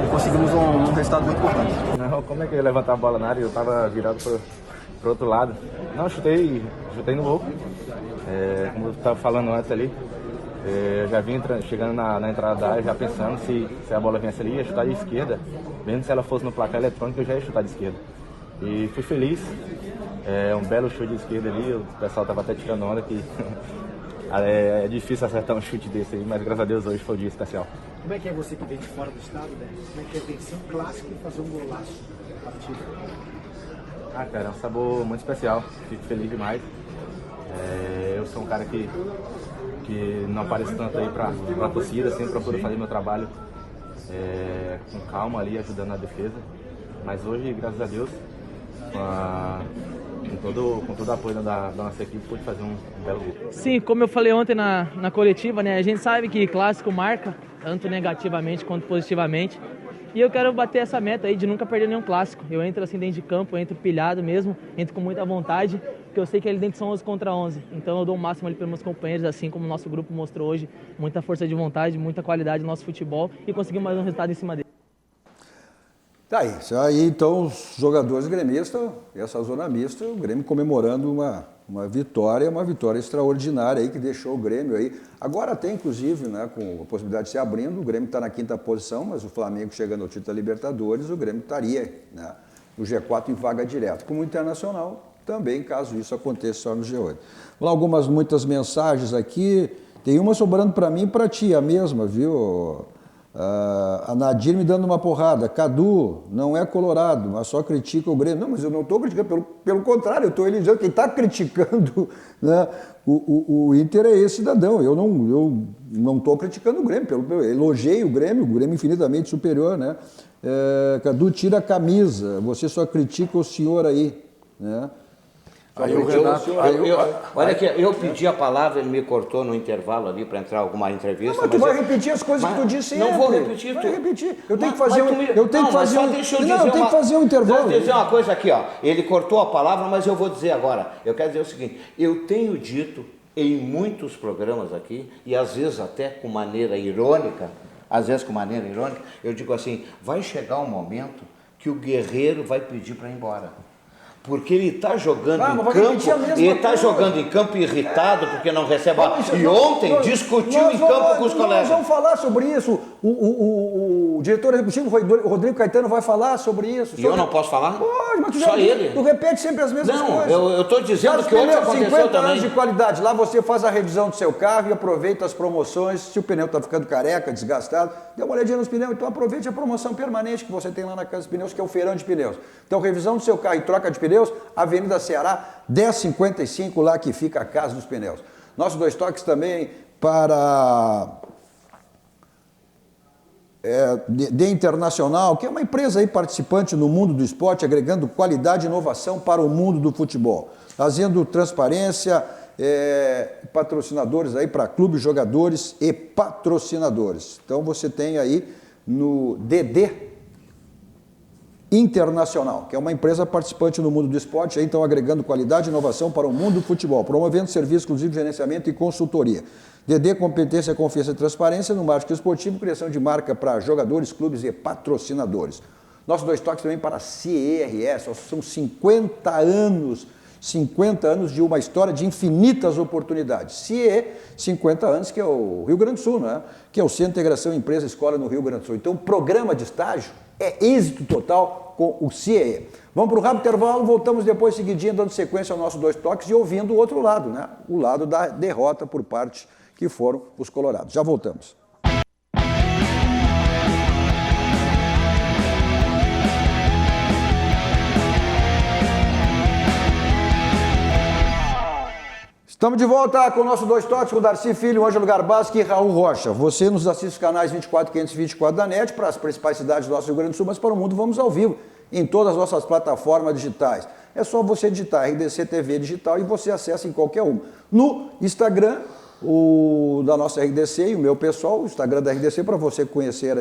e conseguimos um resultado muito importante. Não, como é que eu ia levantar a bola na área? Eu estava virado pro outro lado. Não, chutei no gol. Como eu estava falando antes ali, eu já vim chegando na entrada da área, já pensando se a bola viesse ali, ia chutar de esquerda. Mesmo se ela fosse no placar eletrônico, eu já ia chutar de esquerda. E fui feliz. Um belo chute de esquerda ali, o pessoal estava até tirando onda que é difícil acertar um chute desse aí, mas graças a Deus hoje foi um dia especial. Como é que é você que vem de fora do estado, né? Como é que é vencer um clássico e fazer um golaço na partida? Cara, é um sabor muito especial, fico feliz demais. Eu sou um cara que não aparece tanto aí pra torcida, sempre procuro fazer meu trabalho com calma ali, ajudando na defesa. Mas hoje, graças a Deus, com todo o apoio da nossa equipe, pude fazer um belo gol. Sim, como eu falei ontem na coletiva, né, a gente sabe que clássico marca, tanto negativamente quanto positivamente, e eu quero bater essa meta aí de nunca perder nenhum clássico. Eu entro assim dentro de campo, eu entro pilhado mesmo, entro com muita vontade, porque eu sei que ali dentro são 11 contra 11, então eu dou o máximo ali para meus companheiros, assim como o nosso grupo mostrou hoje, muita força de vontade, muita qualidade no nosso futebol, e conseguimos mais um resultado em cima dele. Tá aí então os jogadores gremistas, essa zona mista, o Grêmio comemorando uma vitória extraordinária aí que deixou o Grêmio aí. Agora tem inclusive, né, com a possibilidade de se abrindo, o Grêmio está na 5ª posição, mas o Flamengo chegando ao título da Libertadores, o Grêmio estaria, né, no G4 em vaga direta, como o Internacional também, caso isso aconteça só no G8. Vamos lá, muitas mensagens aqui, tem uma sobrando para mim e para ti, a mesma, viu? A Nadir me dando uma porrada. Cadu, não é colorado, mas só critica o Grêmio. Não, mas eu não estou criticando, pelo contrário, eu estou elogiando. Quem está criticando, né, o Inter é esse cidadão. Eu não estou criticando o Grêmio, eu elogiei o Grêmio infinitamente superior. Né? Cadu, tira a camisa, você só critica o senhor aí. Né? Olha aqui, eu pedi a palavra, ele me cortou no intervalo ali para entrar alguma entrevista. Não, mas tu vai repetir as coisas que tu disse. Não vou repetir. Vai repetir. Eu tenho que fazer um intervalo. Deixa eu dizer uma coisa aqui, ó. Ele cortou a palavra, mas eu vou dizer agora. Eu quero dizer o seguinte, eu tenho dito em muitos programas aqui, e às vezes até com maneira irônica, eu digo assim, vai chegar um momento que o guerreiro vai pedir para ir embora. Porque ele está jogando em campo irritado porque não recebe a bola. E ontem discutiu em campo com os colegas. Nós vamos falar sobre isso. O diretor executivo, o Rodrigo Caetano, vai falar sobre isso. E eu não posso falar? Pode, mas só ele. Tu repete sempre as mesmas coisas. Não, eu estou dizendo que ontem aconteceu 50 também. anos de qualidade. Lá você faz a revisão do seu carro e aproveita as promoções. Se o pneu está ficando careca, desgastado, dê uma olhadinha nos pneus. Então aproveite a promoção permanente que você tem lá na Casa dos Pneus, que é o feirão de pneus. Então revisão do seu carro e troca de pneus, Avenida Ceará, 1055, lá que fica a Casa dos Pneus. Nossos 2 toques também para de Internacional, que é uma empresa aí participante no mundo do esporte, agregando qualidade e inovação para o mundo do futebol, fazendo transparência, patrocinadores aí para clubes, jogadores e patrocinadores. Então você tem aí no DD Internacional, que é uma empresa participante no mundo do esporte, então agregando qualidade e inovação para o mundo do futebol, promovendo serviços exclusivos de gerenciamento e consultoria. DD, competência, confiança e transparência no marketing esportivo, criação de marca para jogadores, clubes e patrocinadores. Nossos 2 toques também para a CERS, são 50 anos de uma história de infinitas oportunidades. CIE, 50 anos, que é o Rio Grande do Sul, né? Que é o Centro de Integração Empresa Escola no Rio Grande do Sul. Então, o programa de estágio É êxito total com o CIE. Vamos para o rápido intervalo, voltamos depois seguidinho, dando sequência ao nosso 2 toques e ouvindo o outro lado, né? O lado da derrota por parte que foram os colorados. Já voltamos. Estamos de volta com o nosso 2 toques, com o Darcy Filho, Ângelo Garbaschi e Raul Rocha. Você nos assiste os canais 24, 524 da NET, para as principais cidades do nosso Rio Grande do Sul, mas para o mundo vamos ao vivo, em todas as nossas plataformas digitais. É só você digitar RDC TV Digital e você acessa em qualquer uma. No Instagram, o da nossa RDC e o meu pessoal, o Instagram da RDC, para você conhecer,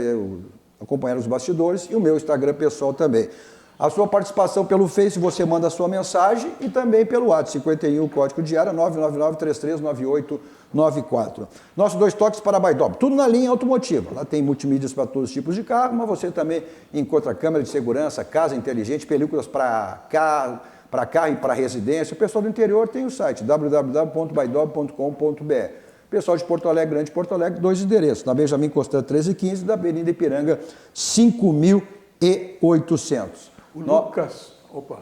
acompanhar os bastidores, e o meu Instagram pessoal também. A sua participação pelo Face, você manda a sua mensagem e também pelo WhatsApp, 51, código de área 999-339894. Nossos 2 toques para a Baidop, tudo na linha automotiva. Lá tem multimídias para todos os tipos de carro, mas você também encontra câmera de segurança, casa inteligente, películas para carro e para residência. O pessoal do interior tem o site www.baidop.com.br. Pessoal de Porto Alegre, Grande Porto Alegre, 2 endereços, na Benjamin Constant 1315 e da Avenida Ipiranga 5800. Lucas, opa,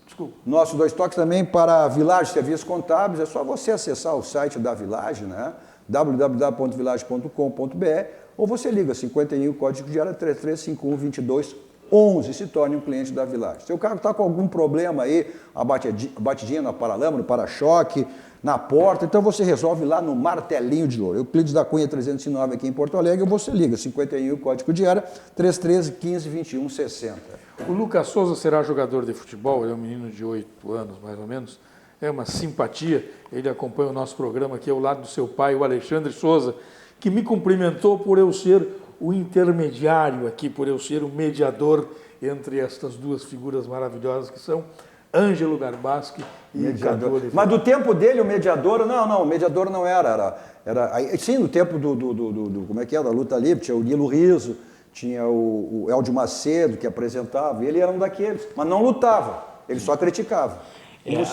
desculpa. Nosso 2 toques também para a Village Serviços Contábeis, é só você acessar o site da Village, né? www.village.com.br, ou você liga 51, código de área 33512211, se torne um cliente da Village. Seu carro está com algum problema aí, a batidinha na paralama, no para-choque, na porta, então você resolve lá no Martelinho de Ouro. Euclides da Cunha 309 aqui em Porto Alegre, ou você liga 51, código de área 33152160. O Lucas Souza será jogador de futebol, ele é um menino de 8 anos, mais ou menos, é uma simpatia, ele acompanha o nosso programa aqui ao lado do seu pai, o Alexandre Souza, que me cumprimentou por eu ser o intermediário aqui, por eu ser o mediador entre estas duas figuras maravilhosas que são Ângelo Garbaschi e mediador. Mas do tempo dele, o mediador, o mediador não era sim, no tempo como é que era, da luta livre, tinha o Nilo Riso, tinha o Eldio Macedo, que apresentava, e ele era um daqueles, mas não lutava, ele só criticava. Mas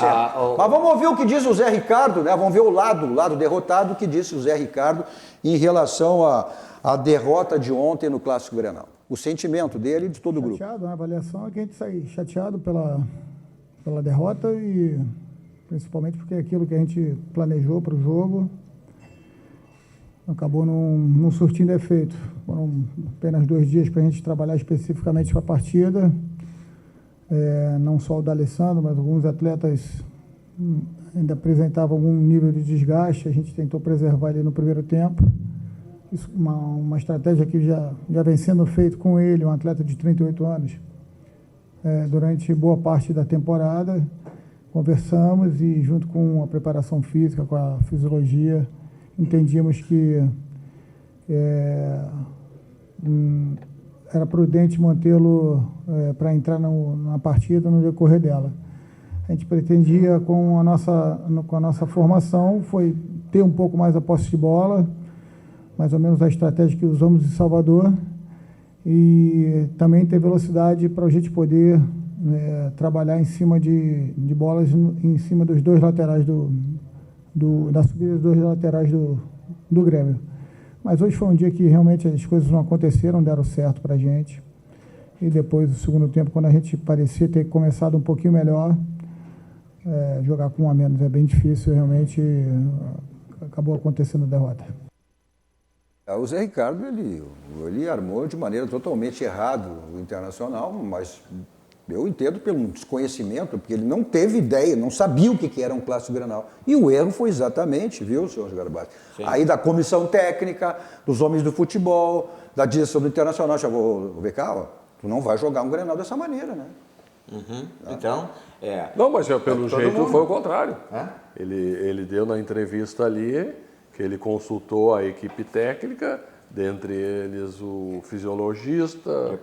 vamos ouvir o que diz o Zé Ricardo, né? Vamos ver o lado derrotado, o que disse o Zé Ricardo em relação à derrota de ontem no Clássico Grenal. O sentimento dele e de todo o grupo. Chateado, a avaliação é que a gente sai chateado pela derrota e principalmente porque aquilo que a gente planejou para o jogo acabou não surtindo efeito. Foram apenas 2 dias para a gente trabalhar especificamente para a partida. Não só o D'Alessandro, mas alguns atletas ainda apresentavam algum nível de desgaste. A gente tentou preservar ele no primeiro tempo. Isso, uma estratégia que já vem sendo feita com ele, um atleta de 38 anos, durante boa parte da temporada. Conversamos e, junto com a preparação física, com a fisiologia, entendíamos que era prudente mantê-lo para entrar na partida no decorrer dela. A gente pretendia, com a nossa formação, foi ter um pouco mais a posse de bola, mais ou menos a estratégia que usamos em Salvador, e também ter velocidade para a gente poder trabalhar em cima de bolas, em cima dos 2 laterais da subida dos 2 laterais do Grêmio. Mas hoje foi um dia que realmente as coisas não aconteceram, deram certo para a gente. E depois do segundo tempo, quando a gente parecia ter começado um pouquinho melhor, jogar com 1 a menos é bem difícil, realmente acabou acontecendo a derrota. O Zé Ricardo, ele armou de maneira totalmente errada o Internacional, mas eu entendo pelo desconhecimento, porque ele não teve ideia, não sabia o que era um Clássico Grenal. E o erro foi exatamente, viu, senhor Garbaschi? Aí da comissão técnica, dos homens do futebol, da direção do Internacional, vou ver, calma, tu não vai jogar um Grenal dessa maneira, né? Uhum. Então, Não, mas pelo jeito foi o contrário. Ele deu na entrevista ali que ele consultou a equipe técnica, dentre eles o fisiologista,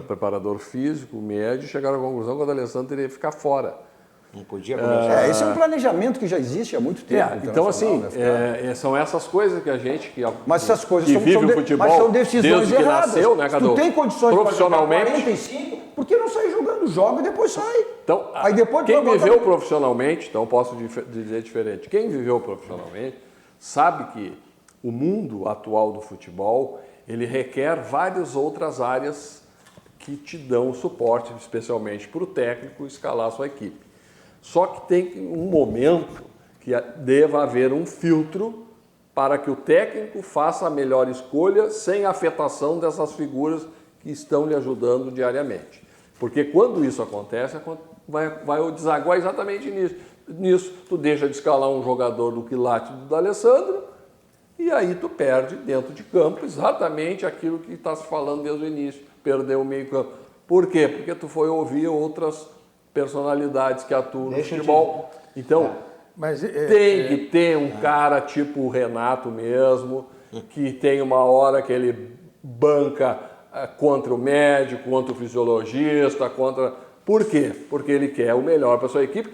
preparador físico, o médico, chegaram à conclusão que o D'Alessandro teria que ficar fora. Não podia começar. Esse é um planejamento que já existe há muito tempo. Então, assim, são essas coisas que a gente mas essas coisas vive o futebol são decisões desde que erradas. nasceu, né, Cadu? Tu tem condições profissionalmente, de 45, por que não sai jogando? Joga e depois sai. Então, aí depois quem viveu profissionalmente, então posso dizer diferente, quem viveu profissionalmente sabe que o mundo atual do futebol, ele requer várias outras áreas que te dão suporte, especialmente para o técnico escalar a sua equipe. Só que tem um momento que deva haver um filtro para que o técnico faça a melhor escolha sem afetação dessas figuras que estão lhe ajudando diariamente. Porque quando isso acontece, vai desaguar exatamente nisso. Tu deixa de escalar um jogador do quilate do D'Alessandro e aí tu perde dentro de campo exatamente aquilo que está se falando desde o início, perdeu o meio campo. Por quê? Porque tu foi ouvir outras personalidades que atuam no futebol. Então, tem que ter um cara tipo o Renato mesmo, que tem uma hora que ele banca contra o médico, contra o fisiologista, Por quê? Porque ele quer o melhor para a sua equipe.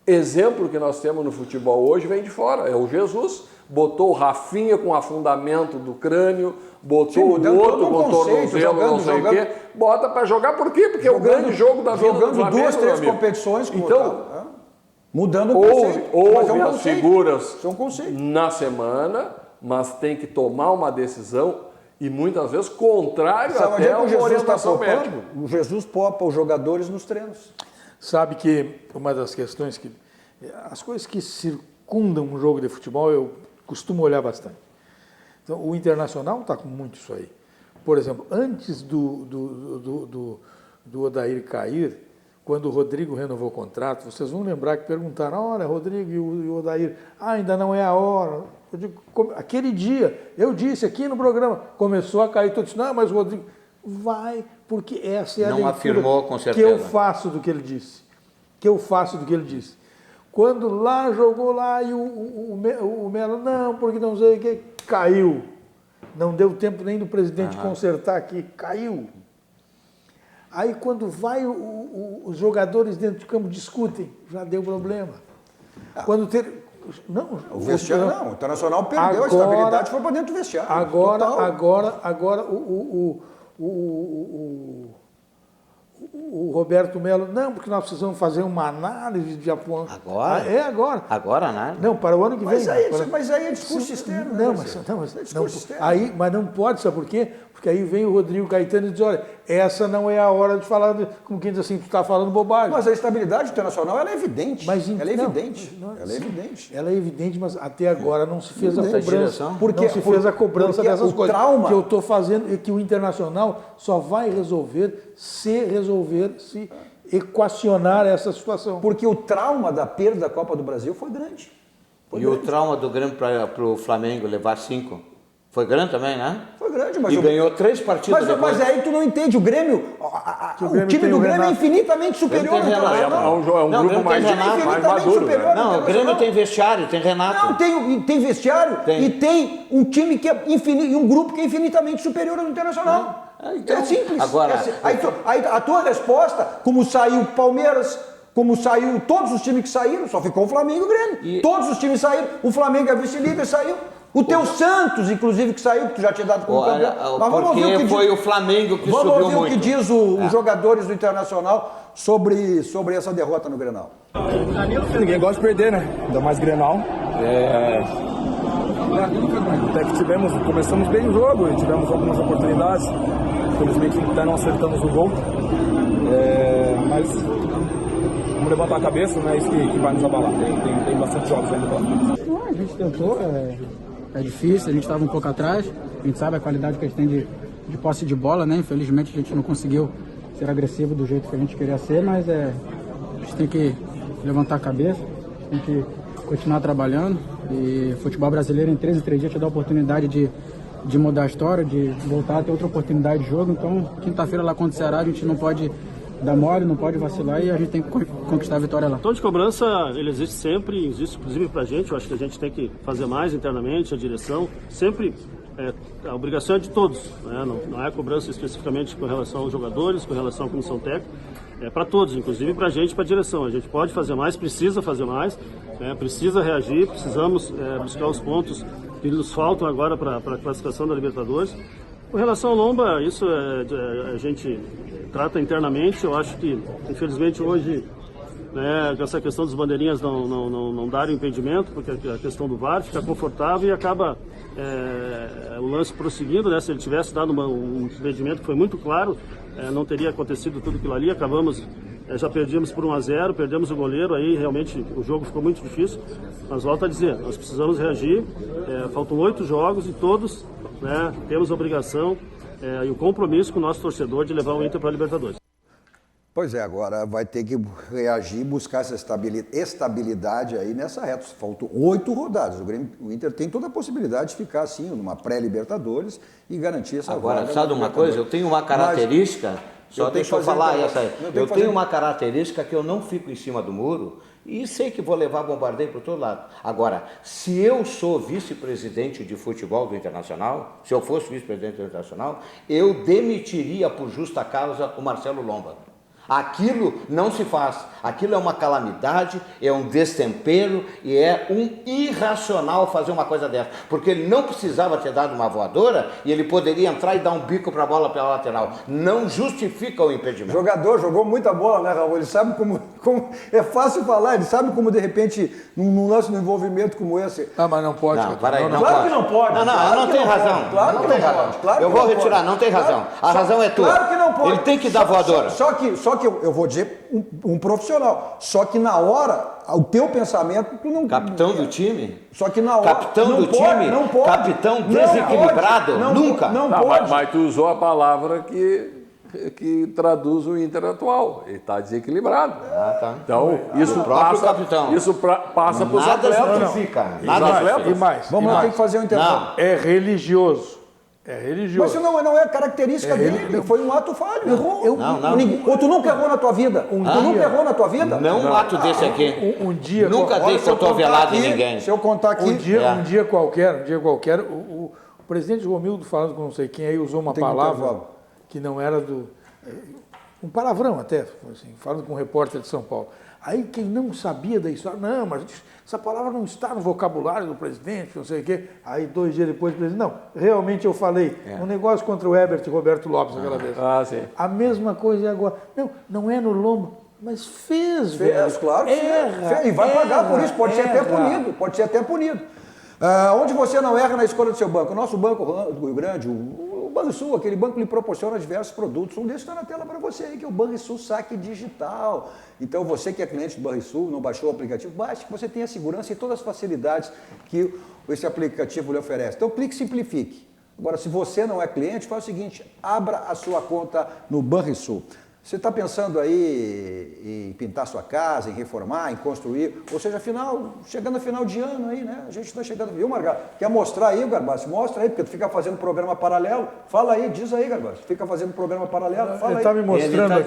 Exemplo que nós temos no futebol hoje vem de fora, é o Jesus. Botou o Rafinha com afundamento do crânio, botou o outro com tornozelo, não sei o quê. Bota para jogar, por quê? Porque é o grande jogo da vida do Flamengo. Jogando 2, 3 competições. Então, mudando o conceito. Houve as figuras na semana, mas tem que tomar uma decisão e muitas vezes contrário até a uma orientação médica. O Jesus poupa os jogadores nos treinos. Sabe que uma das questões que... As coisas que circundam um jogo de futebol, eu costumo olhar bastante. Então, o Internacional está com muito isso aí. Por exemplo, antes do Odair cair, quando o Rodrigo renovou o contrato, vocês vão lembrar que perguntaram, olha, Rodrigo e o Odair, ainda não é a hora. Eu digo, aquele dia, eu disse aqui no programa, começou a cair, eu disse, não, mas o Rodrigo vai, porque essa é a leitura afirmou, com certeza. que eu faço do que ele disse. Quando lá jogou lá e o Melo, não, porque não sei o que, caiu. Não deu tempo nem do presidente consertar aqui, caiu. Aí quando vai os jogadores dentro de campo discutem, já deu problema. Quando o vestiário não, o Internacional perdeu a estabilidade, foi para dentro do vestiário. Agora o Roberto Melo, não, porque nós precisamos fazer uma análise de Japão. Agora? Agora. Agora a análise? Não, para o ano que vem. Mas aí é discurso externo. Mas não pode, sabe por quê? Porque aí vem o Rodrigo Caetano e diz, olha, essa não é a hora de falar, como quem diz assim, tu está falando bobagem. Mas a estabilidade internacional, ela é evidente. Ela é evidente, mas até agora não se fez a cobrança. Porque não se fez a cobrança dessas coisas. Trauma que eu estou fazendo é que o Internacional só vai resolver se equacionar essa situação. Porque o trauma da perda da Copa do Brasil foi grande. O trauma do Grêmio para o Flamengo levar 5 foi grande também, né? Foi grande, mas... E ganhou 3 partidas depois. Mas aí tu não entende, o Grêmio... O time do Grêmio é infinitamente superior ao Internacional. É um grupo mais maduro. Não, o Grêmio tem vestiário, tem Renato. Não, tem vestiário e tem um time que é um grupo que é infinitamente superior ao Internacional. Então, é simples. Agora, aí a tua resposta, como saiu o Palmeiras, como saiu todos os times que saíram, só ficou o Flamengo e o Grêmio. Todos os times saíram, o Flamengo é vice-líder, saiu. O teu Santos, inclusive, que saiu, que tu já tinha dado como campeão. Mas vamos ouvir o que foi o Flamengo que subiu muito. Vamos ouvir o que diz os jogadores do Internacional sobre essa derrota no Grenal. Ninguém gosta de perder, né? Ainda mais Grenal. Até que começamos bem o jogo e tivemos algumas oportunidades. Infelizmente até não acertamos o gol. Mas vamos levantar a cabeça, né? Isso que vai nos abalar. Tem bastante jogos ainda pela frente. A gente tentou, é difícil, a gente estava um pouco atrás, a gente sabe a qualidade que a gente tem de posse de bola, né? Infelizmente a gente não conseguiu ser agressivo do jeito que a gente queria ser, mas a gente tem que levantar a cabeça, tem que continuar trabalhando e futebol brasileiro em 3 em 3 dias te dá a oportunidade de mudar a história, de voltar a ter outra oportunidade de jogo, então quinta-feira lá contra o Ceará a gente não pode dar mole, não pode vacilar e a gente tem que conquistar a vitória lá. O tom de cobrança, ele existe sempre, existe inclusive pra gente, eu acho que a gente tem que fazer mais internamente, a direção, sempre, a obrigação é de todos, né? Não é cobrança especificamente com relação aos jogadores, com relação à comissão técnica, é para todos, inclusive pra gente, pra direção, a gente pode fazer mais, precisa fazer mais, precisa reagir, precisamos buscar os pontos que nos faltam agora para a classificação da Libertadores. Com relação ao Lomba, isso a gente trata internamente. Eu acho que, infelizmente, hoje, essa questão dos bandeirinhas não dar o impedimento, porque a questão do VAR fica confortável e acaba o lance prosseguindo, né? Se ele tivesse dado um impedimento que foi muito claro, não teria acontecido tudo aquilo ali. Acabamos, já perdíamos por 1-0, perdemos o goleiro, aí realmente o jogo ficou muito difícil. Mas volto a dizer, nós precisamos reagir, faltam 8 jogos e todos, né, temos a obrigação e o compromisso com o nosso torcedor de levar o Inter para a Libertadores. Pois é, agora vai ter que reagir e buscar essa estabilidade aí nessa reta. Faltam 8 rodadas. O Inter tem toda a possibilidade de ficar assim, numa pré-Libertadores e garantir essa Agora, vaga. sabe uma coisa? Eu tenho uma característica, deixa eu falar essa aí. Eu tenho uma característica que eu não fico em cima do muro e sei que vou levar bombardeio para todo lado. Agora, se eu sou vice-presidente de futebol do Internacional, se eu fosse vice-presidente do Internacional, eu demitiria por justa causa o Marcelo Lomba. Aquilo não se faz, aquilo é uma calamidade, é um destempero e é um irracional fazer uma coisa dessa, porque ele não precisava ter dado uma voadora e ele poderia entrar e dar um bico para a bola pela lateral, não justifica o impedimento. O jogador jogou muita bola, né, Raul? Ele sabe como é fácil falar, ele sabe como de repente, num lance de envolvimento como esse... mas não pode. Não, claro que não pode. Não tem razão. Claro que não pode. Claro eu vou retirar, não tem razão. A razão é tua. Claro que não pode. Ele tem que dar voadora. Só que eu vou dizer um profissional. Só que na hora, o teu pensamento, tu não... Capitão do time? Só que na hora... Capitão do time? Não pode. Capitão desequilibrado? Nunca. Não pode. Mas tu usou a palavra que traduz o Inter atual. Ele está desequilibrado. Tá. Então, isso passa para os atletas. Nada justifica. E mais. Vamos lá, tem que fazer um intervalo. É religioso. Mas isso não é característica dele. Foi um ato falho. Errou. Ou tu nunca errou na tua vida? Tu nunca errou na tua vida? Não um ato desse aqui. Um dia... Nunca dei cotovelada em ninguém. Se eu contar aqui... Um dia qualquer, o presidente Romildo, falando com não sei quem, aí usou uma palavra que não era um palavrão até, assim, falando com um repórter de São Paulo. Aí quem não sabia da história, não, mas essa palavra não está no vocabulário do presidente, não sei o quê. Aí 2 dias depois o presidente, não, realmente eu falei, um negócio contra o Herbert e Roberto Lopes aquela vez. Sim. A mesma coisa agora. Não é no lombo, mas fez, velho. Claro que fez. E vai pagar por isso, pode ser até punido. Onde você não erra na escolha do seu banco? O nosso banco do Rio Grande, o Banrisul, aquele banco lhe proporciona diversos produtos. Um desses está na tela para você aí, que é o Banrisul Saque Digital. Então, você que é cliente do Banrisul, não baixou o aplicativo, baixe, que você tenha segurança e todas as facilidades que esse aplicativo lhe oferece. Então, clique e simplifique. Agora, se você não é cliente, faz o seguinte, abra a sua conta no Banrisul. Você está pensando aí em pintar sua casa, em reformar, em construir, ou seja, chegando a final de ano aí, né? A gente está chegando, viu, Margarida? Quer mostrar aí, Garbassi? Mostra aí, porque tu fica fazendo programa paralelo. Fala aí, diz aí, Garbassi. Fica fazendo programa paralelo, fala aí. Ele está me mostrando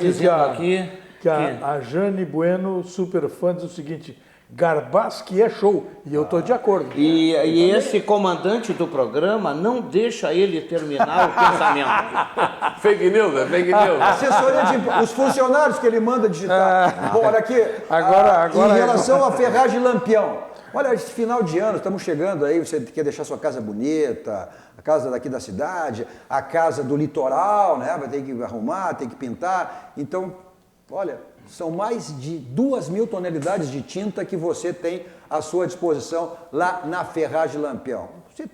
que a Jane Bueno, super fã, diz o seguinte... Garbassi é show, e eu estou de acordo. E esse comandante do programa não deixa ele terminar o pensamento. Fake news, é fake news. Assessoria os funcionários que ele manda digitar. Bom, olha aqui, em relação à ferragem Lampião. Olha, esse final de ano, estamos chegando aí, você quer deixar sua casa bonita, a casa daqui da cidade, a casa do litoral, né? Vai ter que arrumar, tem que pintar. Então, olha... São mais de 2.000 tonelidades de tinta que você tem à sua disposição lá na Ferragem Lampião.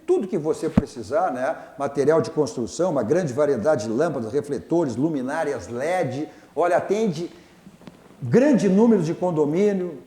Tudo que você precisar, né? Material de construção, uma grande variedade de lâmpadas, refletores, luminárias LED. Olha, atende grande número de condomínio.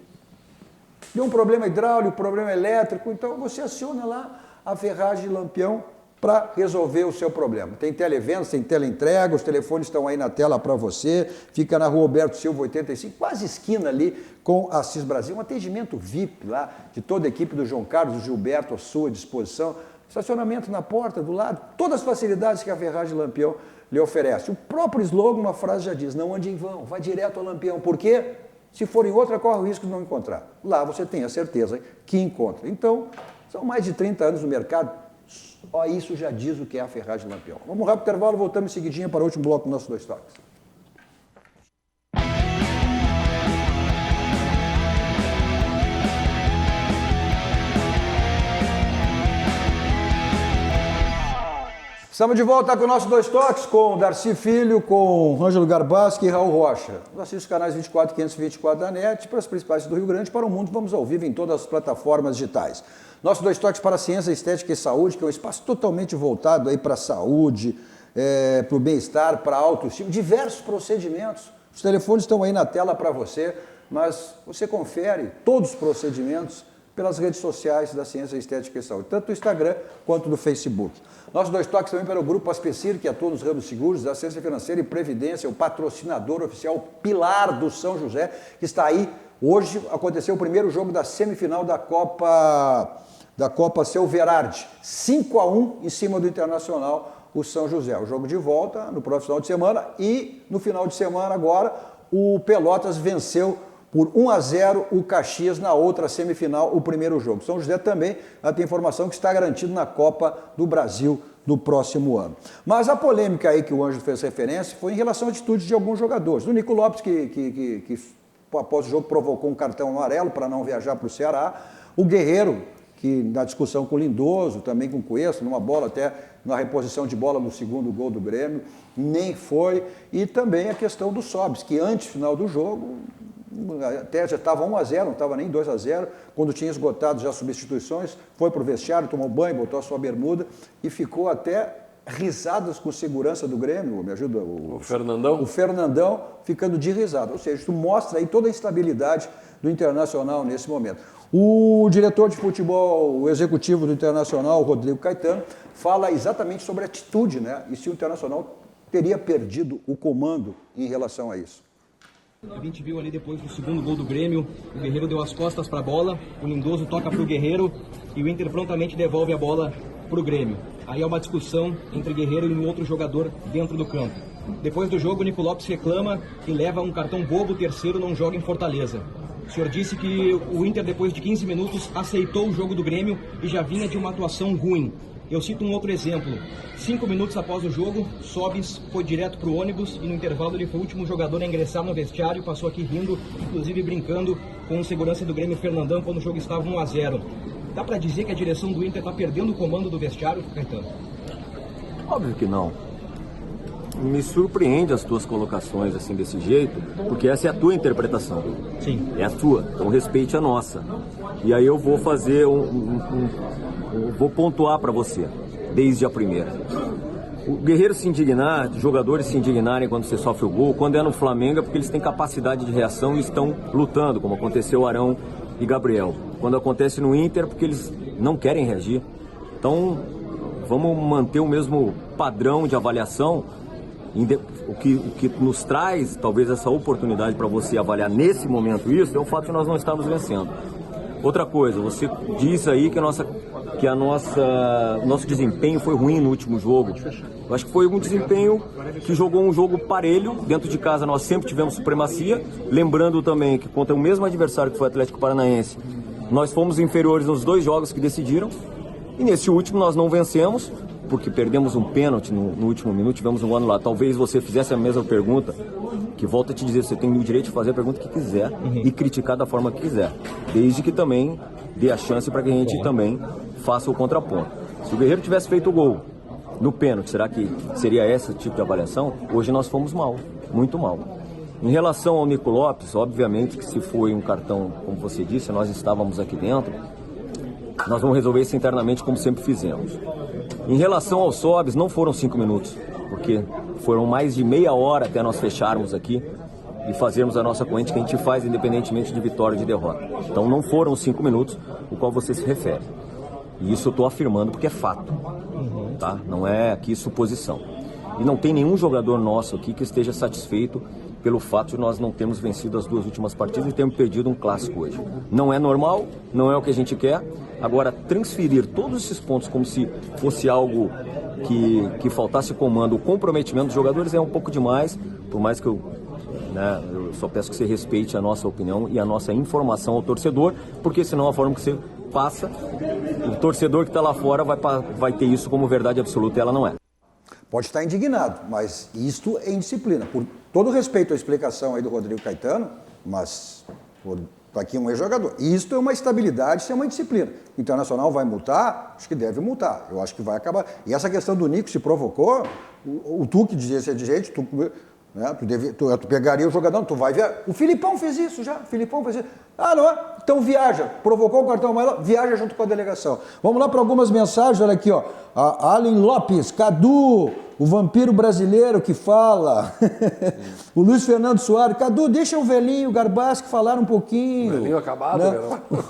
Deu um problema hidráulico, problema elétrico, então você aciona lá a Ferragem Lampião para resolver o seu problema. Tem televendas, tem teleentrega, os telefones estão aí na tela para você, fica na Rua Alberto Silva 85, quase esquina ali com a Assis Brasil, um atendimento VIP lá, de toda a equipe do João Carlos, do Gilberto à sua disposição, estacionamento na porta, do lado, todas as facilidades que a Ferragem Lampião lhe oferece. O próprio slogan, uma frase já diz, não ande em vão, vá direto ao Lampião, por quê? Se for em outra, corre o risco de não encontrar. Lá você tem a certeza que encontra. Então, são mais de 30 anos no mercado, isso já diz o que é a Ferragem Lampião. Vamos rápido intervalo, voltamos em seguidinha para o último bloco dos nossos 2 toques. Estamos de volta com o nosso 2 toques, com Darcy Filho, com Ângelo Garbassi e Raul Rocha. Assista os canais 24 e 524 da NET para as principais do Rio Grande, para o mundo. Vamos ao vivo em todas as plataformas digitais. Nosso 2 toques para a ciência, estética e saúde, que é um espaço totalmente voltado aí para a saúde, para o bem-estar, para a autoestima, diversos procedimentos. Os telefones estão aí na tela para você, mas você confere todos os procedimentos pelas redes sociais da Ciência, Estética e Saúde, tanto no Instagram quanto no Facebook. Nossos 2 toques também para o Grupo Aspecir, que atua nos ramos seguros, assistência financeira e previdência, o patrocinador oficial, o pilar do São José, que está aí. Hoje aconteceu o primeiro jogo da semifinal da Copa Seu Verardi, 5-1 em cima do Internacional, o São José. O jogo de volta no próximo final de semana e no final de semana agora o Pelotas venceu por 1-0 o Caxias na outra semifinal, o primeiro jogo. São José também tem informação que está garantido na Copa do Brasil do próximo ano. Mas a polêmica aí que o Ângelo fez referência foi em relação à atitude de alguns jogadores. Do Nico Lopes, que após o jogo provocou um cartão amarelo para não viajar para o Ceará. O Guerreiro, que na discussão com o Lindoso, também com o Cuesta, numa bola até na reposição de bola no segundo gol do Grêmio, nem foi. E também a questão do Sobis, que antes do final do jogo, até já estava 1-0, não estava nem 2-0, quando tinha esgotado já substituições, foi para o vestiário, tomou banho, botou a sua bermuda e ficou até risadas com segurança do Grêmio, me ajuda? O Fernandão? O Fernandão ficando de risada, ou seja, isso mostra aí toda a instabilidade do Internacional nesse momento. O diretor de futebol, o executivo do Internacional, o Rodrigo Caetano, fala exatamente sobre a atitude, né? E se o Internacional teria perdido o comando em relação a isso. A gente viu ali depois do segundo gol do Grêmio, o Guerreiro deu as costas para a bola, o Lindoso toca para o Guerreiro e o Inter prontamente devolve a bola para o Grêmio. Aí há uma discussão entre Guerreiro e um outro jogador dentro do campo. Depois do jogo, o Nico Lopes reclama e leva um cartão bobo, o terceiro não joga em Fortaleza. O senhor disse que o Inter, depois de 15 minutos, aceitou o jogo do Grêmio e já vinha de uma atuação ruim. Eu cito um outro exemplo. 5 minutos após o jogo, Sobis foi direto para o ônibus e no intervalo ele foi o último jogador a ingressar no vestiário, passou aqui rindo, inclusive brincando com o segurança do Grêmio, Fernandão, quando o jogo estava 1-0. Dá para dizer que a direção do Inter está perdendo o comando do vestiário, Caetano? Óbvio que não. Me surpreende as tuas colocações assim desse jeito, porque essa é a tua interpretação. Sim. É a tua, então respeite a nossa. E aí eu vou fazer vou pontuar para você, desde a primeira. O Guerreiro se indignar, os jogadores se indignarem quando você sofre o gol, quando é no Flamengo é porque eles têm capacidade de reação e estão lutando, como aconteceu Arão e Gabriel. Quando acontece no Inter, porque eles não querem reagir. Então, vamos manter o mesmo padrão de avaliação. O que nos traz, talvez, essa oportunidade para você avaliar nesse momento isso, é o fato de nós não estarmos vencendo. Outra coisa, você diz aí que nosso desempenho foi ruim no último jogo. Eu acho que foi um desempenho que jogou um jogo parelho. Dentro de casa nós sempre tivemos supremacia. Lembrando também que contra o mesmo adversário que foi o Atlético Paranaense, nós fomos inferiores nos 2 jogos que decidiram. E nesse último nós não vencemos, porque perdemos um pênalti no último minuto, tivemos um gol lá. Talvez você fizesse a mesma pergunta, que volta a te dizer, você tem o direito de fazer a pergunta que quiser e criticar da forma que quiser, desde que também dê a chance para que a gente também faça o contraponto. Se o Guerreiro tivesse feito o gol no pênalti, será que seria esse tipo de avaliação? Hoje nós fomos mal, muito mal. Em relação ao Nico Lopes, obviamente que se foi um cartão, como você disse, nós estávamos aqui dentro, nós vamos resolver isso internamente como sempre fizemos. Em relação ao Sobis, não foram 5 minutos, porque foram mais de meia hora até nós fecharmos aqui e fazermos a nossa corrente que a gente faz independentemente de vitória ou de derrota. Então não foram 5 minutos o qual você se refere. E isso eu estou afirmando porque é fato, tá? Não é aqui suposição. E não tem nenhum jogador nosso aqui que esteja satisfeito pelo fato de nós não termos vencido as 2 últimas partidas e termos perdido um clássico hoje. Não é normal, não é o que a gente quer. Agora, transferir todos esses pontos como se fosse algo que faltasse comando, o comprometimento dos jogadores é um pouco demais, por mais que eu só peço que você respeite a nossa opinião e a nossa informação ao torcedor, porque senão a forma que você passa, o torcedor que está lá fora vai ter isso como verdade absoluta e ela não é. Pode estar indignado, mas isto é indisciplina. Por todo respeito à explicação aí do Rodrigo Caetano, mas está aqui um ex-jogador. Isto é uma estabilidade, isso é uma disciplina. O Internacional vai multar? Acho que deve multar. Eu acho que vai acabar. E essa questão do Nico se provocou, o Tuque dizia esse de jeito, Né? Tu pegaria o jogador, tu vai ver. O Filipão fez isso já. Ah, não é? Então viaja. Provocou o cartão amarelo, viaja junto com a delegação. Vamos lá para algumas mensagens. Olha aqui, ó. A Allen Lopes, Cadu, o vampiro brasileiro que fala. O Luiz Fernando Soares. Cadu, deixa o velhinho Garbaschi falar um pouquinho. Velhinho acabado, né?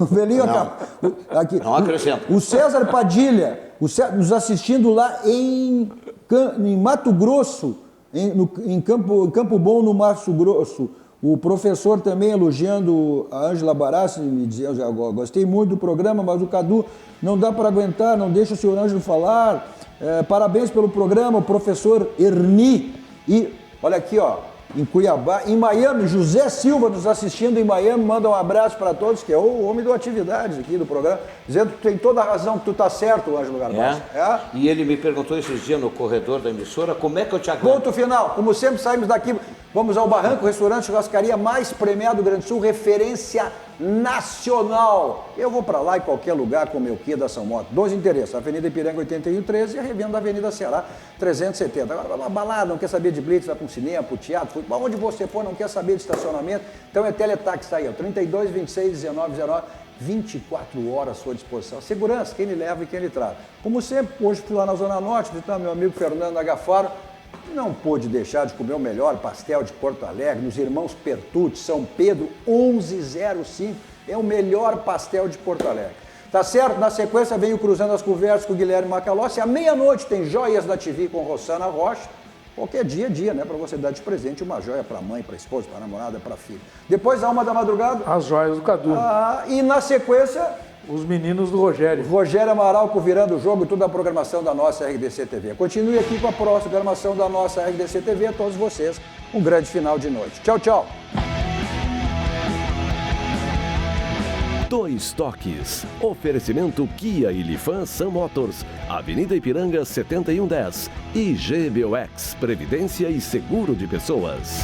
O velhinho acabado. Aqui. Não acrescenta. O César Padilha, nos assistindo lá em Mato Grosso. Em Campo Bom, no Mato Grosso, o professor também elogiando a Ângela Barassi, me dizendo, gostei muito do programa, mas o Cadu não dá para aguentar, não deixa o senhor Ângelo falar. Parabéns pelo programa, o professor Erni. E olha aqui, ó, em Cuiabá, em Miami, José Silva nos assistindo em Miami, manda um abraço para todos, que é o homem do Atividades aqui do programa, dizendo que tu tem toda a razão, que tu tá certo, Ângelo Garbaschi. E ele me perguntou esses dias no corredor da emissora, como é que eu te aguento? Ponto final, como sempre saímos daqui, vamos ao Barranco, restaurante churrascaria mais premiado do Rio Grande do Sul, referência nacional. Eu vou para lá em qualquer lugar com o meu Kia da São Moto. 2 endereços, Avenida Ipiranga 8113 e a revenda da Avenida Ceará 370. Agora, uma balada, não quer saber de blitz, vai para um cinema, para o teatro, futebol, onde você for, não quer saber de estacionamento, então é teletaxi aí, ó, 32 26 19 19, 24 horas à sua disposição. Segurança, quem lhe leva e quem lhe traz. Como sempre, hoje fui lá na Zona Norte, visitando meu amigo Fernando Agafaro, não pôde deixar de comer o melhor pastel de Porto Alegre, nos Irmãos Pertucci, São Pedro, 1105. É o melhor pastel de Porto Alegre. Tá certo? Na sequência vem o Cruzando as Conversas com o Guilherme Macalossi. À meia-noite tem Joias da TV com Rossana Rocha. Qualquer dia, né? Para você dar de presente uma joia para a mãe, para a esposa, para a namorada, para a filha. Depois, à 1 da madrugada... As joias do Cadu. E na sequência... Os meninos do Rogério. Rogério Amaral com Virando o Jogo, toda a programação da nossa RDC TV. Continue aqui com a programação da nossa RDC TV. A todos vocês, um grande final de noite. Tchau, tchau. Dois Toques. Oferecimento Kia e Lifan Sam Motors. Avenida Ipiranga 7110. E GBOX, Previdência e Seguro de Pessoas.